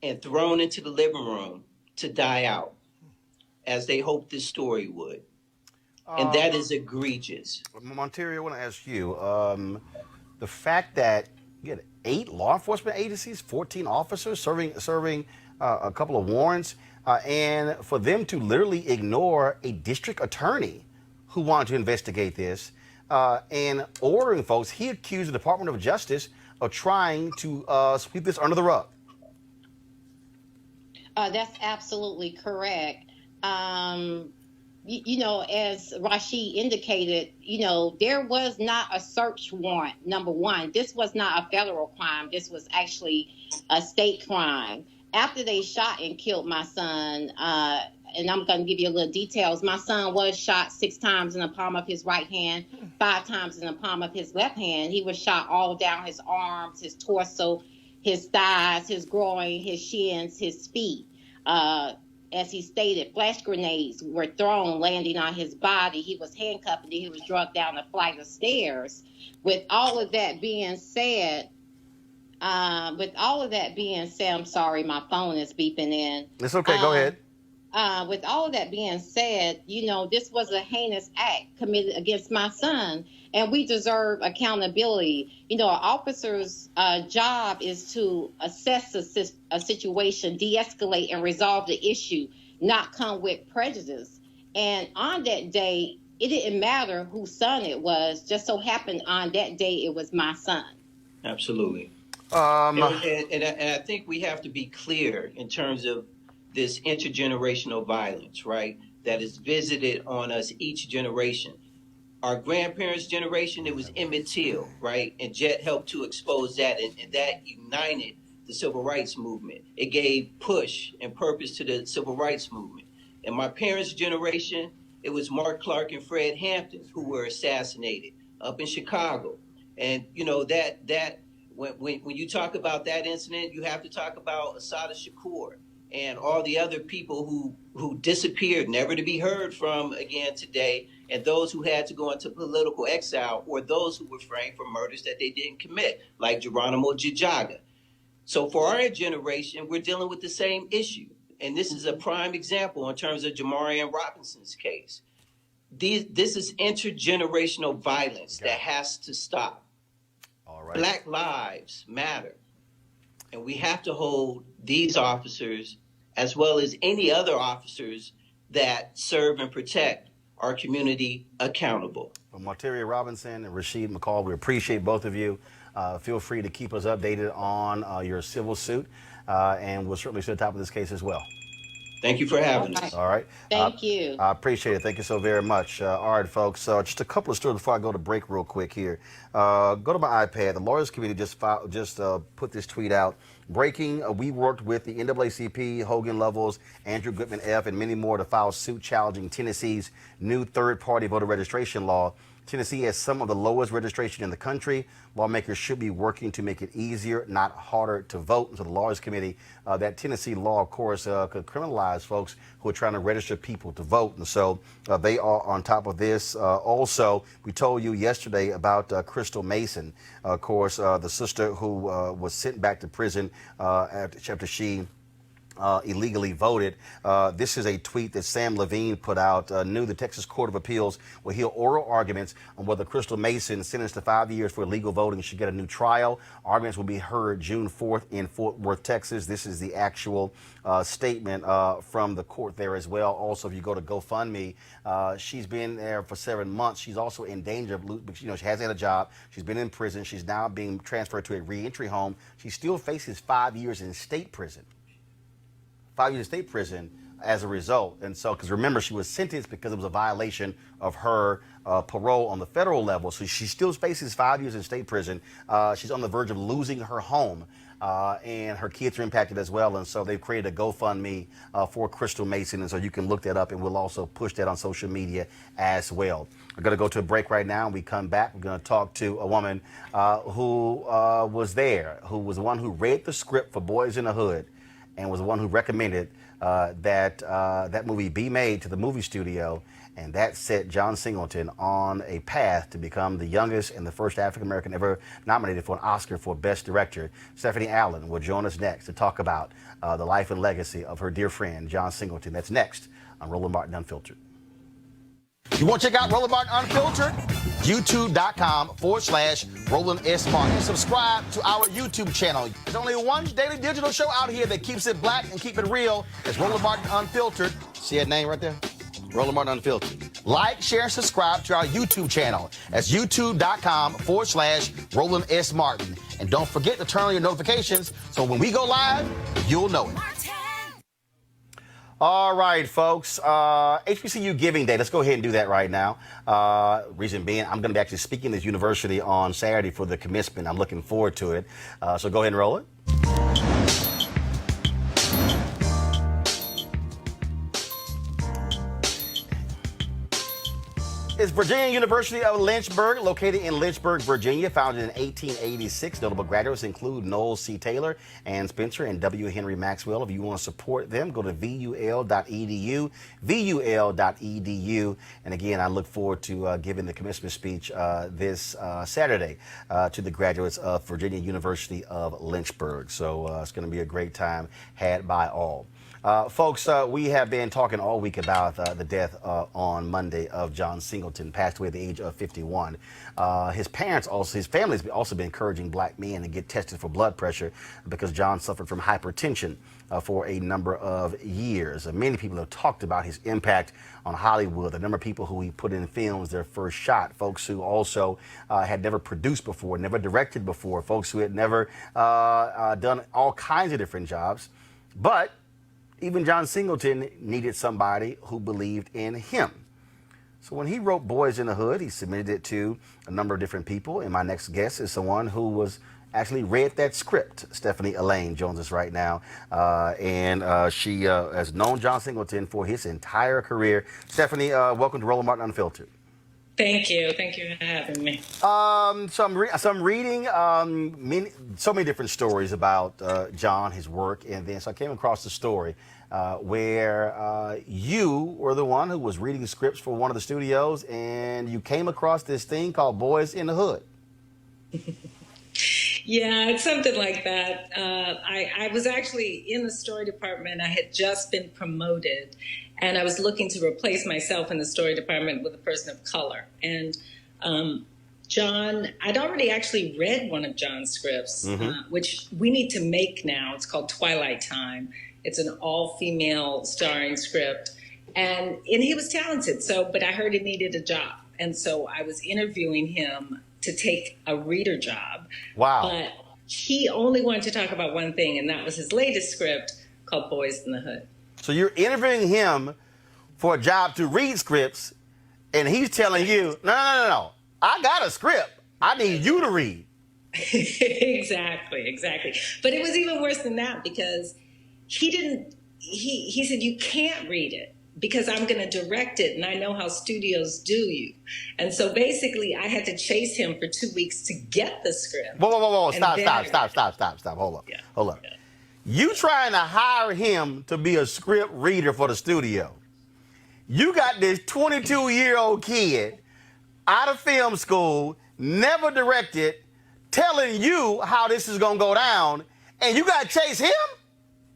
and thrown into the living room to die out, as they hoped this story would. And that is egregious. Monterio, I want to ask you, the fact that you had 8 law enforcement agencies, 14 officers serving a couple of warrants, and for them to literally ignore a district attorney who wanted to investigate this and ordering folks, he accused the Department of Justice of trying to sweep this under the rug. That's absolutely correct. You know, as Rashid indicated, you know, there was not a search warrant, number one. This was not a federal crime. This was actually a state crime. After they shot and killed my son, and I'm going to give you a little details, my son was shot 6 times in the palm of his right hand, 5 times in the palm of his left hand. He was shot all down his arms, his torso, his thighs, his groin, his shins, his feet. As he stated, flash grenades were thrown, landing on his body. He was handcuffed and he was dragged down a flight of stairs. With all of that being said, I'm sorry, my phone is beeping in. It's okay, go ahead. With all of that being said, you know, this was a heinous act committed against my son, and we deserve accountability. You know, an officer's job is to assess a situation, de-escalate, and resolve the issue, not come with prejudice. And on that day, it didn't matter whose son it was. Just so happened on that day, it was my son. Absolutely. And I think we have to be clear in terms of this intergenerational violence, right, that is visited on us each generation. Our grandparents' generation, it was Emmett Till, right? And Jet helped to expose that, and that united the civil rights movement. It gave push and purpose to the civil rights movement. In my parents' generation, it was Mark Clark and Fred Hampton who were assassinated up in Chicago. And, you know, when you talk about that incident, you have to talk about Assata Shakur and all the other people who disappeared, never to be heard from again today, and those who had to go into political exile, or those who were framed for murders that they didn't commit, like Geronimo Jijaga. So for our generation, we're dealing with the same issue. And this is a prime example in terms of Jamarian Robinson's case. This is intergenerational violence that has to stop. All right. Black lives matter. And we have to hold these officers, as well as any other officers that serve and protect our community, accountable. Well, Marteria Robinson and Rashid McCall, we appreciate both of you. Feel free to keep us updated on your civil suit, and we'll certainly stay on top of this case as well. Thank you for having All us. right. All right. Thank you. I appreciate it. Thank you so very much. All right, folks. Just a couple of stories before I go to break real quick here. Go to my iPad. The Lawyers Committee just put this tweet out. Breaking, we worked with the NAACP, Hogan Lovells, Andrew Goodman F., and many more to file suit challenging Tennessee's new third-party voter registration law. Tennessee has some of the lowest registration in the country. Lawmakers should be working to make it easier, not harder to vote. So the Lawyers Committee, that Tennessee law, of course, could criminalize folks who are trying to register people to vote. And so they are on top of this. Also, we told you yesterday about Crystal Mason, of course, the sister who was sent back to prison after she illegally voted. This is a tweet that Sam Levine put out. Knew the Texas Court of Appeals will hear oral arguments on whether Crystal Mason, sentenced to 5 years for illegal voting, should get a new trial. Arguments will be heard June 4th in Fort Worth, Texas. This is the actual statement from the court there as well. Also, if you go to GoFundMe, she's been there for 7 months. She's also in danger of, she hasn't had a job. She's been in prison. She's now being transferred to a reentry home. She still faces 5 years in state prison. 5 years in state prison as a result. And so, because remember, she was sentenced because it was a violation of her parole on the federal level. So she still faces 5 years in state prison. She's on the verge of losing her home. And her kids are impacted as well. And so they've created a GoFundMe for Crystal Mason. And so you can look that up, and we'll also push that on social media as well. We're going to go to a break right now. When we come back, we're going to talk to a woman who was there, who was the one who read the script for Boys in the Hood, and was the one who recommended that movie be made to the movie studio, and that set John Singleton on a path to become the youngest and the first African-American ever nominated for an Oscar for Best Director. Stephanie Allen will join us next to talk about the life and legacy of her dear friend, John Singleton. That's next on Roland Martin Unfiltered. You want to check out Roland Martin Unfiltered? YouTube.com/Roland S. Martin. Subscribe to our YouTube channel. There's only one daily digital show out here that keeps it black and keep it real. It's Roland Martin Unfiltered. See that name right there? Roland Martin Unfiltered. Like, share, and subscribe to our YouTube channel. That's YouTube.com/Roland S. Martin. And don't forget to turn on your notifications so when we go live, you'll know it. All right, folks. HBCU Giving Day. Let's go ahead and do that right now. Reason being, I'm going to be actually speaking at this university on Saturday for the commencement. I'm looking forward to it. So go ahead and roll it. It's Virginia University of Lynchburg, located in Lynchburg, Virginia, founded in 1886. Notable graduates include Noel C. Taylor, Ann Spencer, and W. Henry Maxwell. If you want to support them, go to VUL.edu, VUL.edu. And again, I look forward to giving the commencement speech this Saturday to the graduates of Virginia University of Lynchburg. So it's going to be a great time had by all. Folks, we have been talking all week about the death on Monday of John Singleton, passed away at the age of 51. His family has also been encouraging black men to get tested for blood pressure because John suffered from hypertension for a number of years. Many people have talked about his impact on Hollywood, the number of people who he put in films their first shot, folks who also had never produced before, never directed before, folks who had never done all kinds of different jobs. But even John Singleton needed somebody who believed in him. So when he wrote Boys in the Hood, he submitted it to a number of different people. And my next guest is someone who was actually read that script. Stephanie Elaine joins us right now. She has known John Singleton for his entire career. Stephanie, welcome to Roland Martin Unfiltered. Thank you. Thank you for having me. So I'm reading so many different stories about John, his work, and then so I came across the story where you were the one who was reading scripts for one of the studios, and you came across this thing called Boys in the Hood. Yeah, it's something like that. I was actually in the story department. I had just been promoted, and I was looking to replace myself in the story department with a person of color. And John, I'd already actually read one of John's scripts, which we need to make now. It's called Twilight Time. It's an all-female starring script. And he was talented, but I heard he needed a job. And so I was interviewing him to take a reader job. Wow. But he only wanted to talk about one thing, and that was his latest script called Boys in the Hood. So you're interviewing him for a job to read scripts, and he's telling you, no. I got a script. I need you to read. Exactly. But it was even worse than that because he said, you can't read it because I'm going to direct it and I know how studios do you. And so basically I had to chase him for 2 weeks to get the script. Whoa. Stop. Hold up. Yeah. Hold up. Yeah. You trying to hire him to be a script reader for the studio. You got this 22-year-old kid out of film school, never directed, telling you how this is going to go down, and you got to chase him?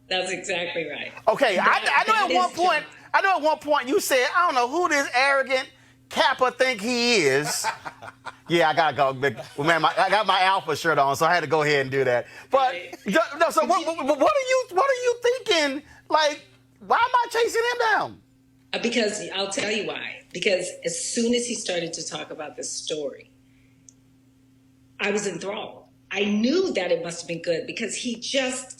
That's exactly right. Okay, I know at one point you said, I don't know who this arrogant Kappa think he is. Yeah, I gotta go. Well, man, I got my Alpha shirt on, so I had to go ahead and do that. But no, so what are you thinking? Like, why am I chasing him down? Because I'll tell you why. Because as soon as he started to talk about this story, I was enthralled. I knew that it must have been good because he felt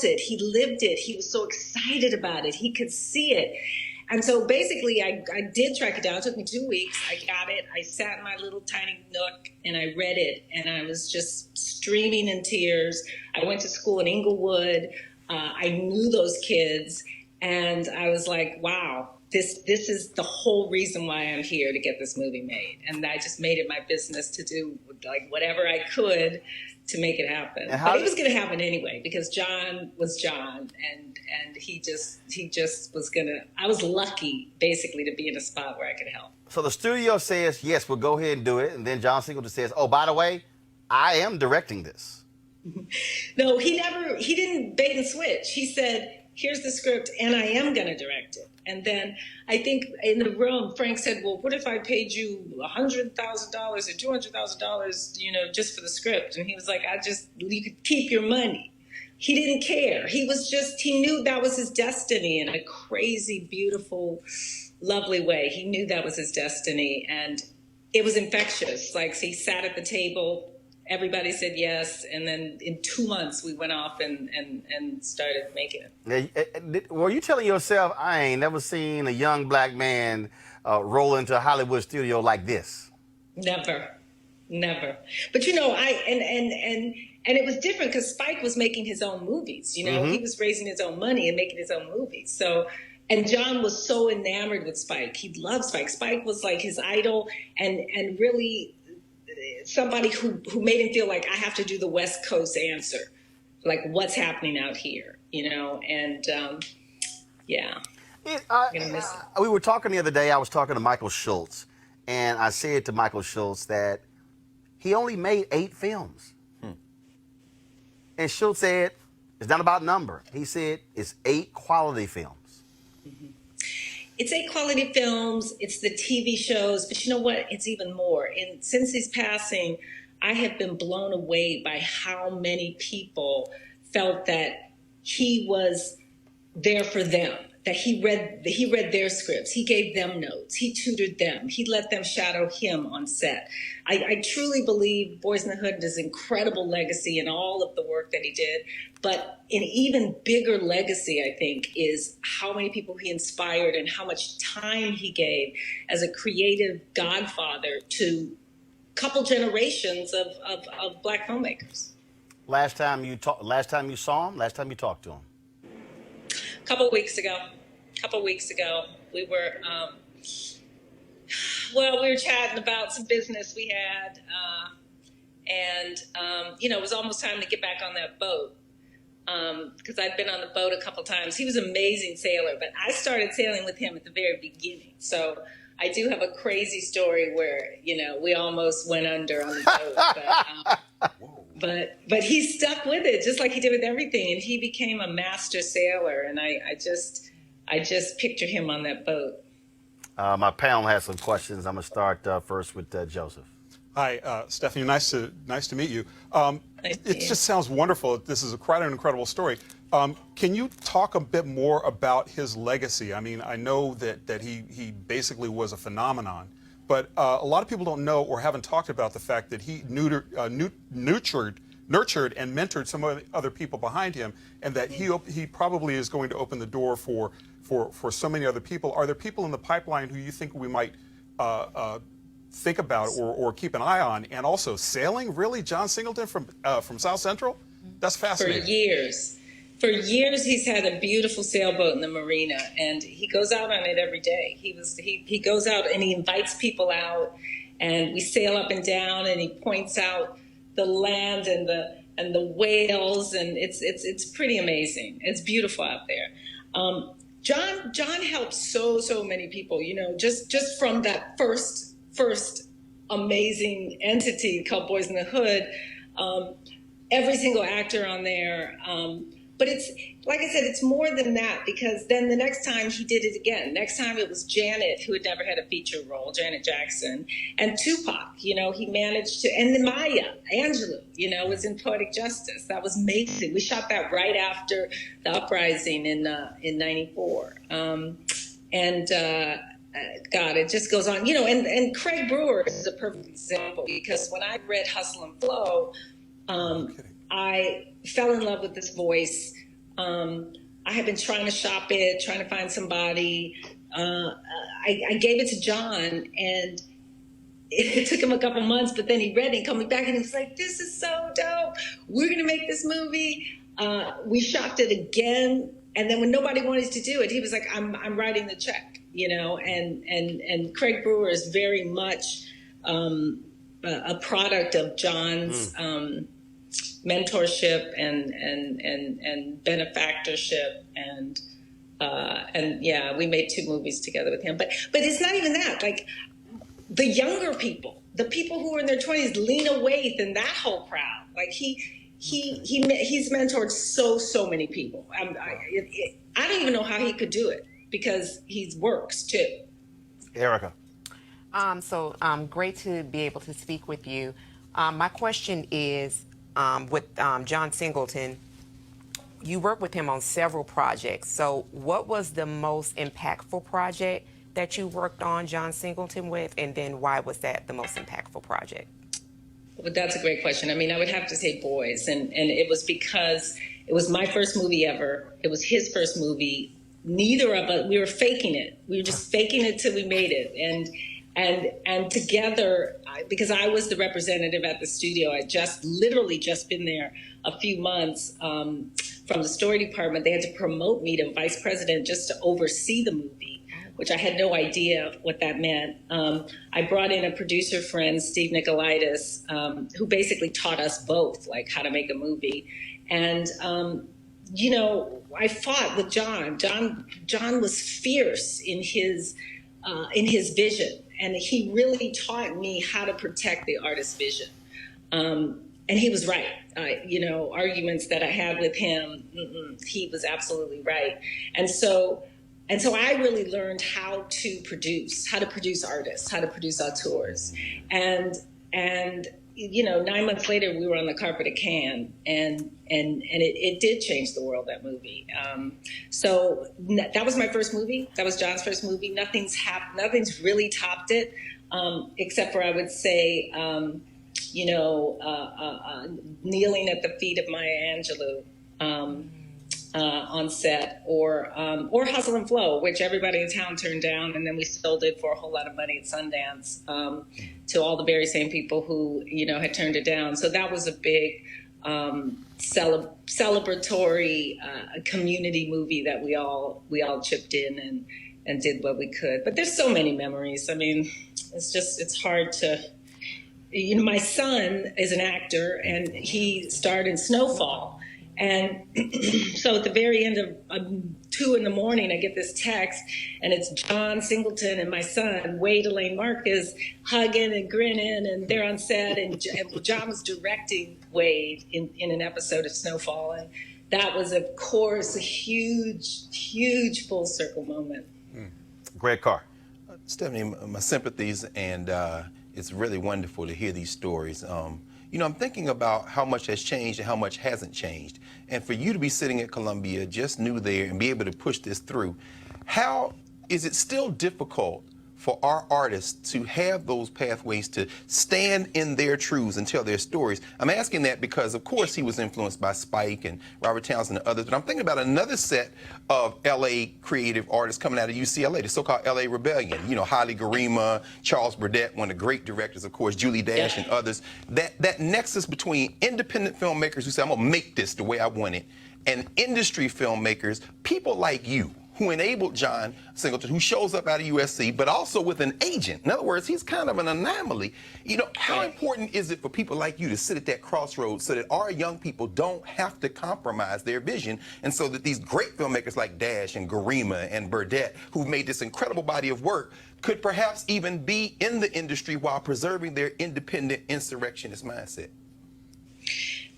it, he lived it, he was so excited about it, he could see it. And so basically I did track it down. It took me 2 weeks. I got it. I sat in my little tiny nook and I read it and I was just streaming in tears. I went to school in Inglewood. I knew those kids and I was like, wow. This is the whole reason why I'm here, to get this movie made. And I just made it my business to do like whatever I could to make it happen. But it was going to happen anyway because John was John and he just was going to, I was lucky basically to be in a spot where I could help. So the studio says, yes, we'll go ahead and do it. And then John Singleton says, oh, by the way, I am directing this. No, he didn't bait and switch. He said, here's the script and I am going to direct it. And then I think in the room, Frank said, well, what if I paid you $100,000 or $200,000, just for the script? And he was like, you could keep your money. He didn't care. He knew that was his destiny in a crazy, beautiful, lovely way. He knew that was his destiny. And it was infectious. Like, so he sat at the table. Everybody said yes, and then in 2 months we went off and started making it. Were you telling yourself, I ain't never seen a young black man roll into a Hollywood studio like this? Never. But and it was different because Spike was making his own movies. Mm-hmm. He was raising his own money and making his own movies. So. And John was so enamored with Spike. He loved Spike. Spike was like his idol and really somebody who made him feel like I have to do the West Coast answer, like what's happening out here, and yeah. I'm gonna miss it. We were talking the other day, I was talking to Michael Schultz, and I said to Michael Schultz that he only made 8 films. And Schultz said, it's not about number. He said it's 8 quality films. It's 8 quality films, it's the TV shows, but you know what? It's even more. And since his passing, I have been blown away by how many people felt that he was there for them, that he read their scripts, he gave them notes, he tutored them, he let them shadow him on set. I truly believe Boys in the Hood is an incredible legacy in all of the work that he did, but an even bigger legacy, I think, is how many people he inspired and how much time he gave as a creative godfather to a couple generations of black filmmakers. Last time you talked to him? A couple weeks ago, we were we were chatting about some business we had, and it was almost time to get back on that boat because I'd been on the boat a couple times. He was an amazing sailor, but I started sailing with him at the very beginning. So I do have a crazy story where we almost went under on the boat, but he stuck with it just like he did with everything, and he became a master sailor. And I just picture him on that boat. My panel has some questions. I'm gonna start first with Joseph. Hi, Stephanie. Nice to meet you. It just sounds wonderful. This is quite an incredible story. Can you talk a bit more about his legacy? I mean, I know that he basically was a phenomenon, but a lot of people don't know or haven't talked about the fact that he nurtured nurtured and mentored some other people behind him, and that he probably is going to open the door for so many other people. Are there people in the pipeline who you think we might think about or keep an eye on? And also sailing, really, John Singleton from South Central? That's fascinating. For years, he's had a beautiful sailboat in the marina, and he goes out on it every day. He goes out and he invites people out, and we sail up and down, and he points out the land and the whales, and it's pretty amazing. It's beautiful out there. John helped so many people. You know, just from that first amazing entity called Boys in the Hood. Every single actor on there. But it's, like I said, it's more than that, because then the next time he did it again. Next time it was Janet, who had never had a feature role, Janet Jackson, and Tupac. You know, he managed to, and then Maya Angelou, you know, was in Poetic Justice. That was amazing. We shot that right after the uprising in '94. God, it just goes on. You know, and Craig Brewer is a perfect example, because when I read Hustle and Flow, I fell in love with this voice. I had been trying to shop it, trying to find somebody. I gave it to John, and it took him a couple months, but then he read it and coming back, and he was like, "This is so dope. We're going to make this movie." We shopped it again, and then when nobody wanted to do it, he was like, I'm writing the check, you know, and Craig Brewer is very much a product of John's mentorship and benefactorship, and yeah, we made 2 movies together with him. But it's not even that. Like, the younger people, the people who are in their 20s, Lena Waithe and that whole crowd. Like, he's mentored so many people. I don't even know how he could do it, because he works too. Erica. Great to be able to speak with you. My question is, with John Singleton, you worked with him on several projects. So what was the most impactful project that you worked on John Singleton with, and then why was that the most impactful project? Well, that's a great question. I mean, I would have to say Boys, and it was because it was my first movie ever. It was his first movie. Neither of us, we were faking it. We were just faking it till we made it. And together, because I was the representative at the studio, I literally just been there a few months from the story department. They had to promote me to vice president just to oversee the movie, which I had no idea what that meant. I brought in a producer friend, Steve Nicolaitis, who basically taught us both, like, how to make a movie. And, you know, I fought with John. John was fierce in his vision. And he really taught me how to protect the artist's vision. And he was right. You know, arguments that I had with him, he was absolutely right. And so I really learned how to produce artists, how to produce auteurs. And you know, 9 months later, we were on the carpet at Cannes, and it did change the world, that movie. So that was my first movie. That was John's first movie. Nothing's really topped it, except for, I would say, you know, kneeling at the feet of Maya Angelou on set, or Hustle and Flow, which everybody in town turned down, and then we sold it for a whole lot of money at Sundance to all the very same people who, you know, had turned it down. So that was a big celebratory community movie that we all chipped in and did what we could. But there's so many memories. I mean, it's hard to. You know, my son is an actor, and he starred in Snowfall. And so at the very end of 2 in the morning, I get this text, and it's John Singleton and my son, Wade Elaine Marcus, hugging and grinning, and they're on set, and John was directing Wade in an episode of Snowfall. And that was, of course, a huge full circle moment. Greg Carr. Stephanie, my sympathies, and it's really wonderful to hear these stories. You know, I'm thinking about how much has changed and how much hasn't changed. And for you to be sitting at Columbia, just new there, and be able to push this through, how is it still difficult for our artists to have those pathways to stand in their truths and tell their stories? I'm asking that because, of course, he was influenced by Spike and Robert Townsend and others, but I'm thinking about another set of L.A. creative artists coming out of UCLA, the so-called L.A. Rebellion. You know, Haile Garima, Charles Burdett, one of the great directors, of course, Julie Dash and others. That nexus between independent filmmakers who say, I'm going to make this the way I want it, and industry filmmakers, people like you, who enabled John Singleton, who shows up out of USC, but also with an agent. In other words, he's kind of an anomaly. You know, how important is it for people like you to sit at that crossroads so that our young people don't have to compromise their vision, and so that these great filmmakers like Dash and Garima and Burdett, who've made this incredible body of work, could perhaps even be in the industry while preserving their independent insurrectionist mindset?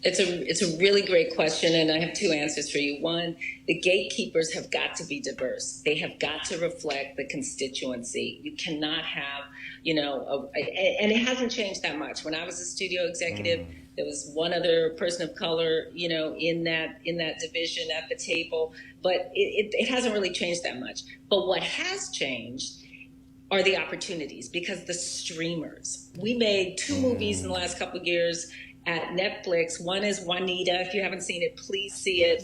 It's a really great question, and I have two answers for you. One, the gatekeepers have got to be diverse. They have got to reflect the constituency. You cannot have, you know, and it hasn't changed that much. When I was a studio executive, there was one other person of color, you know, in that division at the table, but it hasn't really changed that much. But what has changed are the opportunities, because the streamers. We made 2 movies in the last couple of years at Netflix. One is Juanita. If you haven't seen it, please see it.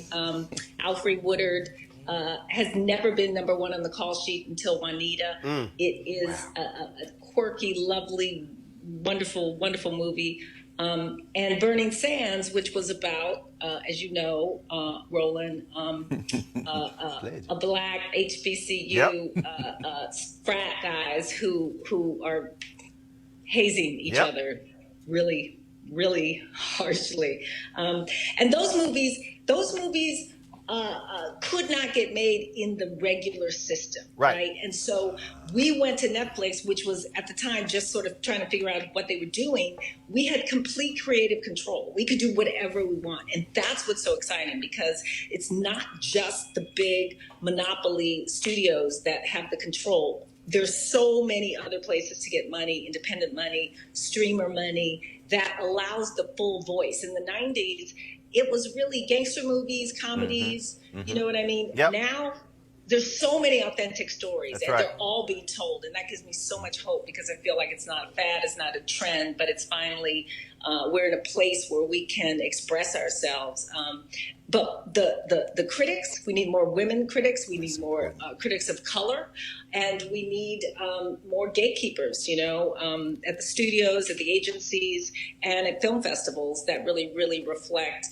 Alfre Woodard has never been #1 on the call sheet until Juanita. It is a quirky, lovely, wonderful, wonderful movie. And Burning Sands, which was about, as you know, Roland, a black HBCU frat guys who are hazing each other really harshly. And those movies could not get made in the regular system, right? And so we went to Netflix, which was at the time just sort of trying to figure out what they were doing. We had complete creative control. We could do whatever we want. And that's what's so exciting, because it's not just the big monopoly studios that have the control. There's so many other places to get money, independent money, streamer money, that allows the full voice. In the 90s, it was really gangster movies, comedies, you know what I mean? Now, there's so many authentic stories, and they're all being told, and that gives me so much hope, because I feel like it's not a fad, it's not a trend, but it's finally, we're in a place where we can express ourselves. But the critics, we need more women critics, we need more critics of color, and we need more gatekeepers, you know, at the studios, at the agencies, and at film festivals that really reflect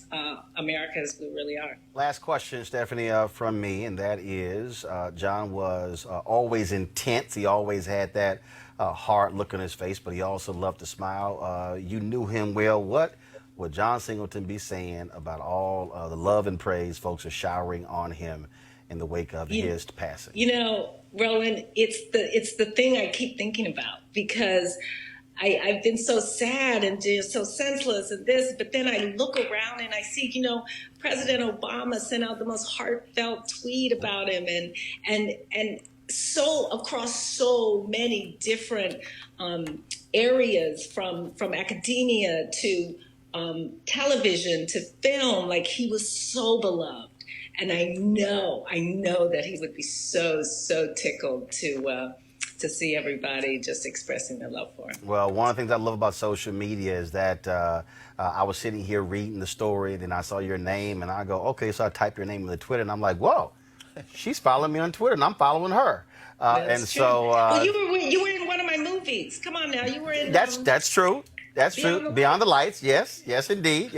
America as we really are. Last question, Stephanie, from me, and that is, John was always intense. He always had that hard look on his face, but he also loved to smile. You knew him well. What would John Singleton be saying about all the love and praise folks are showering on him in the wake of his passing? You know, Roland, it's the thing I keep thinking about, because I've been so sad and just so senseless and this, but then I look around and I see, you know, President Obama sent out the most heartfelt tweet about him, and so across so many different areas, from academia to television to film. Like, he was so beloved, and I know that he would be so tickled to see everybody just expressing their love for him. Well, one of the things I love about social media is that I was sitting here reading the story, then I saw your name, and I go, okay, so I typed your name in the Twitter, and I'm like, whoa, she's following me on Twitter, and I'm following her. That's true. Well, you were in one of my movies. Come on now, you were in. That's true. That's true. Beyond the Lights, yes, indeed.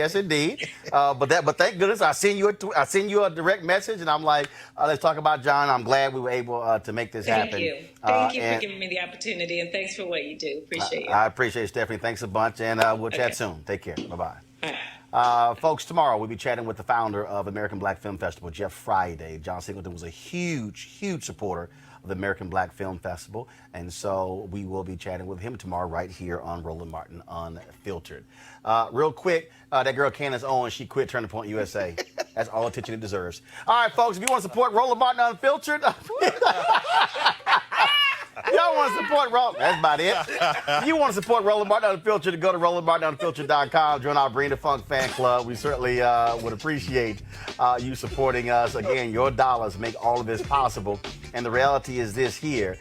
But thank goodness I send you a direct message, and I'm like, let's talk about John. I'm glad we were able to make this happen. Thank you for giving me the opportunity, and thanks for what you do. Appreciate it. I appreciate it, Stephanie. Thanks a bunch, and we'll chat soon. Take care. Bye-bye. Folks, tomorrow we'll be chatting with the founder of American Black Film Festival, Jeff Friday. John Singleton was a huge supporter of the American Black Film Festival, and so we will be chatting with him tomorrow right here on Roland Martin Unfiltered. Real quick, that girl Candace Owens, she quit Turning Point USA. That's all attention it deserves. All right, folks, if you want to support Roland Martin Unfiltered, yo, y'all want to support Roland, that's about it. If you want to support Roland Martin Unfiltered, go to RolandMartinUnfiltered.com. Join our Bring the Funk fan club. We certainly would appreciate you supporting us. Again, your dollars make all of this possible. And the reality is this here.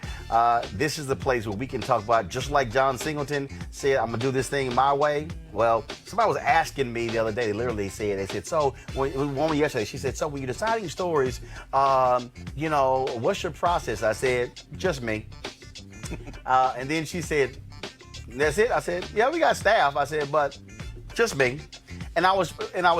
This is the place where we can talk about, just like John Singleton said, I'm going to do this thing my way. Well, somebody was asking me the other day, they said, so, one woman yesterday, she said, so when you're deciding stories, you know, what's your process? I said, just me. And then she said, that's it? I said, yeah, we got staff. I said, but just me. And I was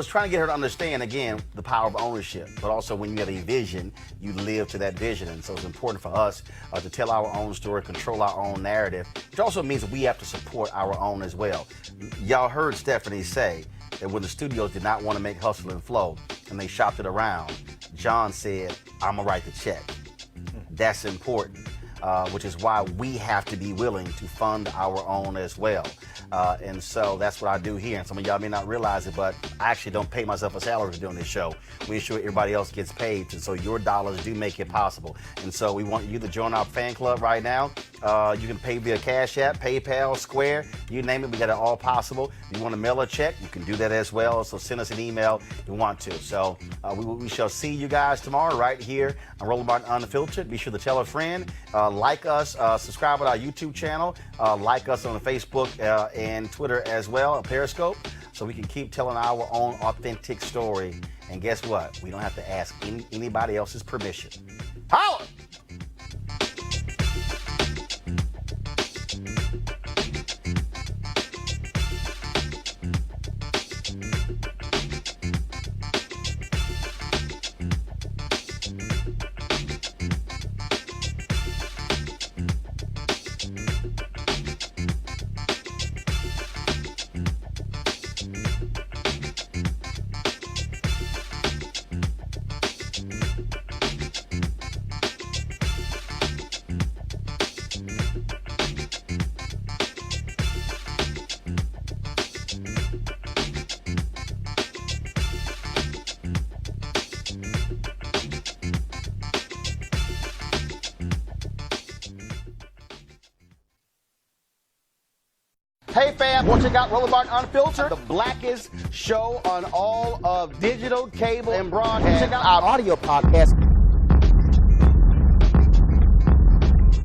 trying to get her to understand, again, the power of ownership, but also when you have a vision, you live to that vision. And so it's important for us to tell our own story, control our own narrative, which also means that we have to support our own as well. Y'all heard Stephanie say that when the studios did not want to make Hustle and Flow and they shopped it around, John said, I'm going to write the check. That's important. Which is why we have to be willing to fund our own as well. And so that's what I do here. And some of y'all may not realize it, but I actually don't pay myself a salary for doing this show. We ensure everybody else gets paid. And so your dollars do make it possible. And so we want you to join our fan club right now. You can pay via Cash App, PayPal, Square, you name it. We got it all possible. If you want to mail a check, you can do that as well. So send us an email if you want to. So we shall see you guys tomorrow right here on Roland Martin Unfiltered. Be sure to tell a friend. Like us, subscribe to our YouTube channel, like us on Facebook and Twitter as well, Periscope, so we can keep telling our own authentic story. And guess what? We don't have to ask anybody else's permission. Holla! Hey fam, want to check out Roland Martin Unfiltered, the blackest show on all of digital, cable, and broadcast. Check out our audio podcast.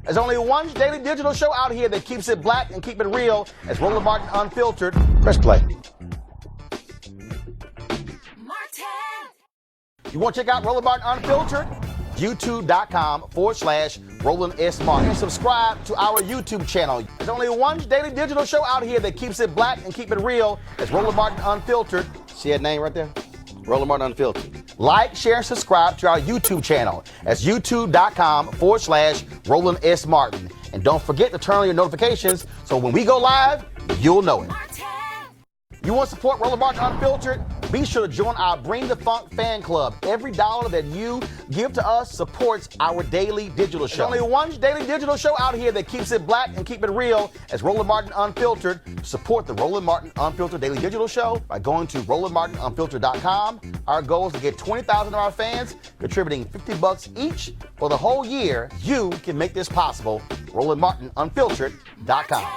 There's only one daily digital show out here that keeps it black and keep it real. It's Roland Martin Unfiltered. Press play. You want to check out Roland Martin Unfiltered? YouTube.com/Roland S. Martin. And subscribe to our YouTube channel. There's only one daily digital show out here that keeps it black and keep it real. It's Roland Martin Unfiltered. See that name right there? Roland Martin Unfiltered. Like, share, and subscribe to our YouTube channel. That's YouTube.com/Roland S. Martin. And don't forget to turn on your notifications so when we go live, you'll know it. You want to support Roland Martin Unfiltered? Be sure to join our Bring the Funk fan club. Every dollar that you give to us supports our daily digital show. There's only one daily digital show out here that keeps it black and keep it real. It's Roland Martin Unfiltered. Support the Roland Martin Unfiltered daily digital show by going to RolandMartinUnfiltered.com. Our goal is to get 20,000 of our fans contributing $50 each for the whole year. You can make this possible. RolandMartinUnfiltered.com.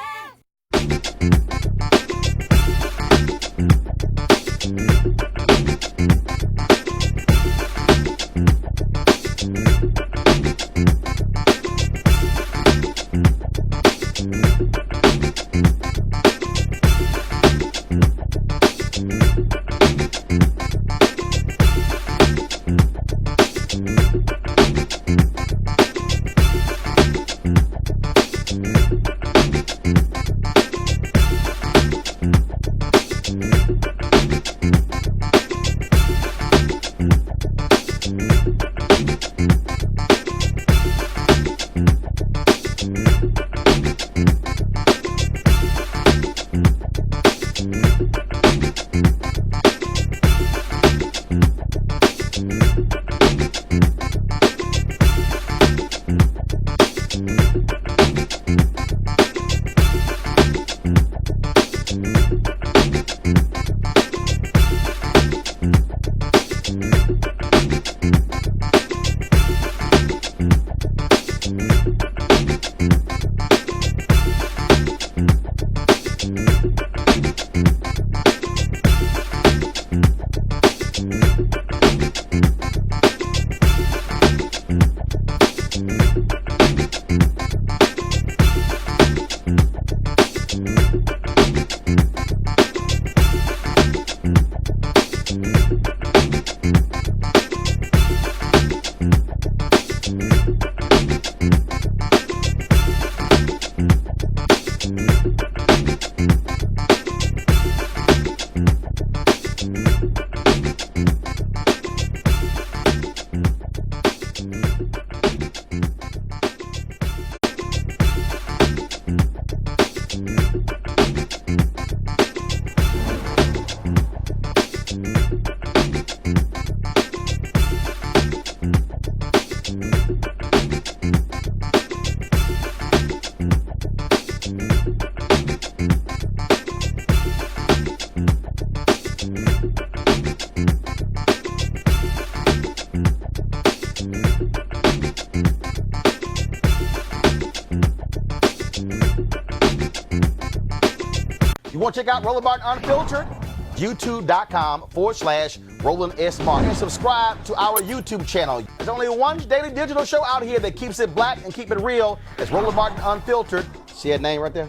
want to check out Roland Martin Unfiltered? YouTube.com/Roland S. Martin. And subscribe to our YouTube channel. There's only one daily digital show out here that keeps it black and keep it real. It's Roland Martin Unfiltered. See that name right there?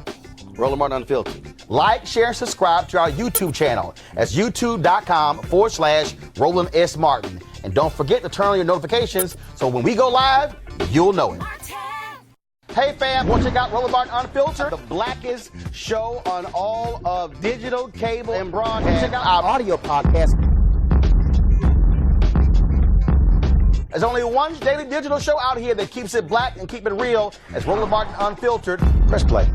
Roland Martin Unfiltered. Like, share, and subscribe to our YouTube channel. That's youtube.com/Roland S. Martin. And don't forget to turn on your notifications so when we go live, you'll know it. Hey fam, want to check out Roland Martin Unfiltered? The blackest show on all of digital, cable, and broadcast. Check out our audio podcast. There's only one daily digital show out here that keeps it black and keep it real. It's Roland Martin Unfiltered. Press play.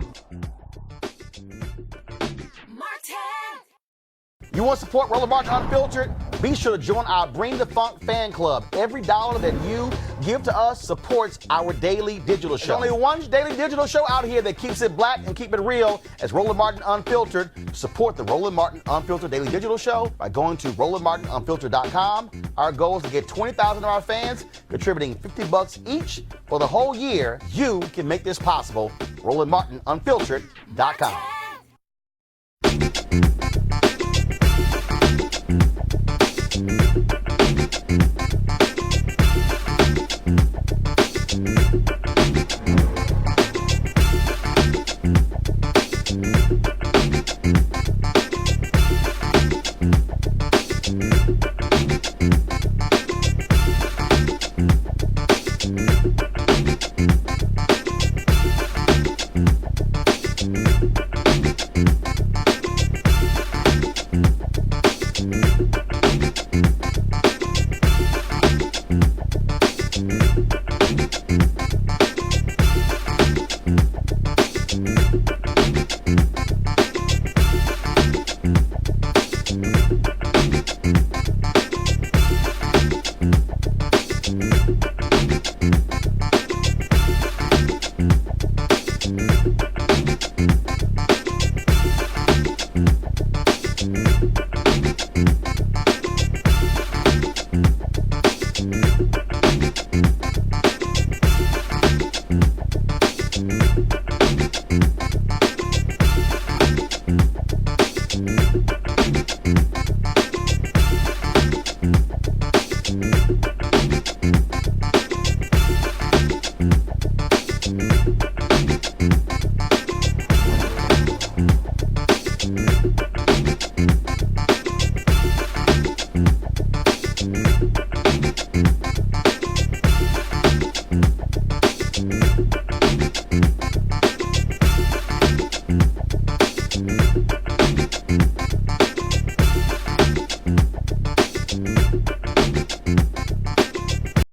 You want to support Roland Martin Unfiltered? Be sure to join our Bring the Funk fan club. Every dollar that you give to us supports our daily digital show. There's only one daily digital show out here that keeps it black and keep it real. It's Roland Martin Unfiltered. Support the Roland Martin Unfiltered daily digital show by going to RolandMartinUnfiltered.com. Our goal is to get 20,000 of our fans contributing $50 each for the whole year. You can make this possible. RolandMartinUnfiltered.com.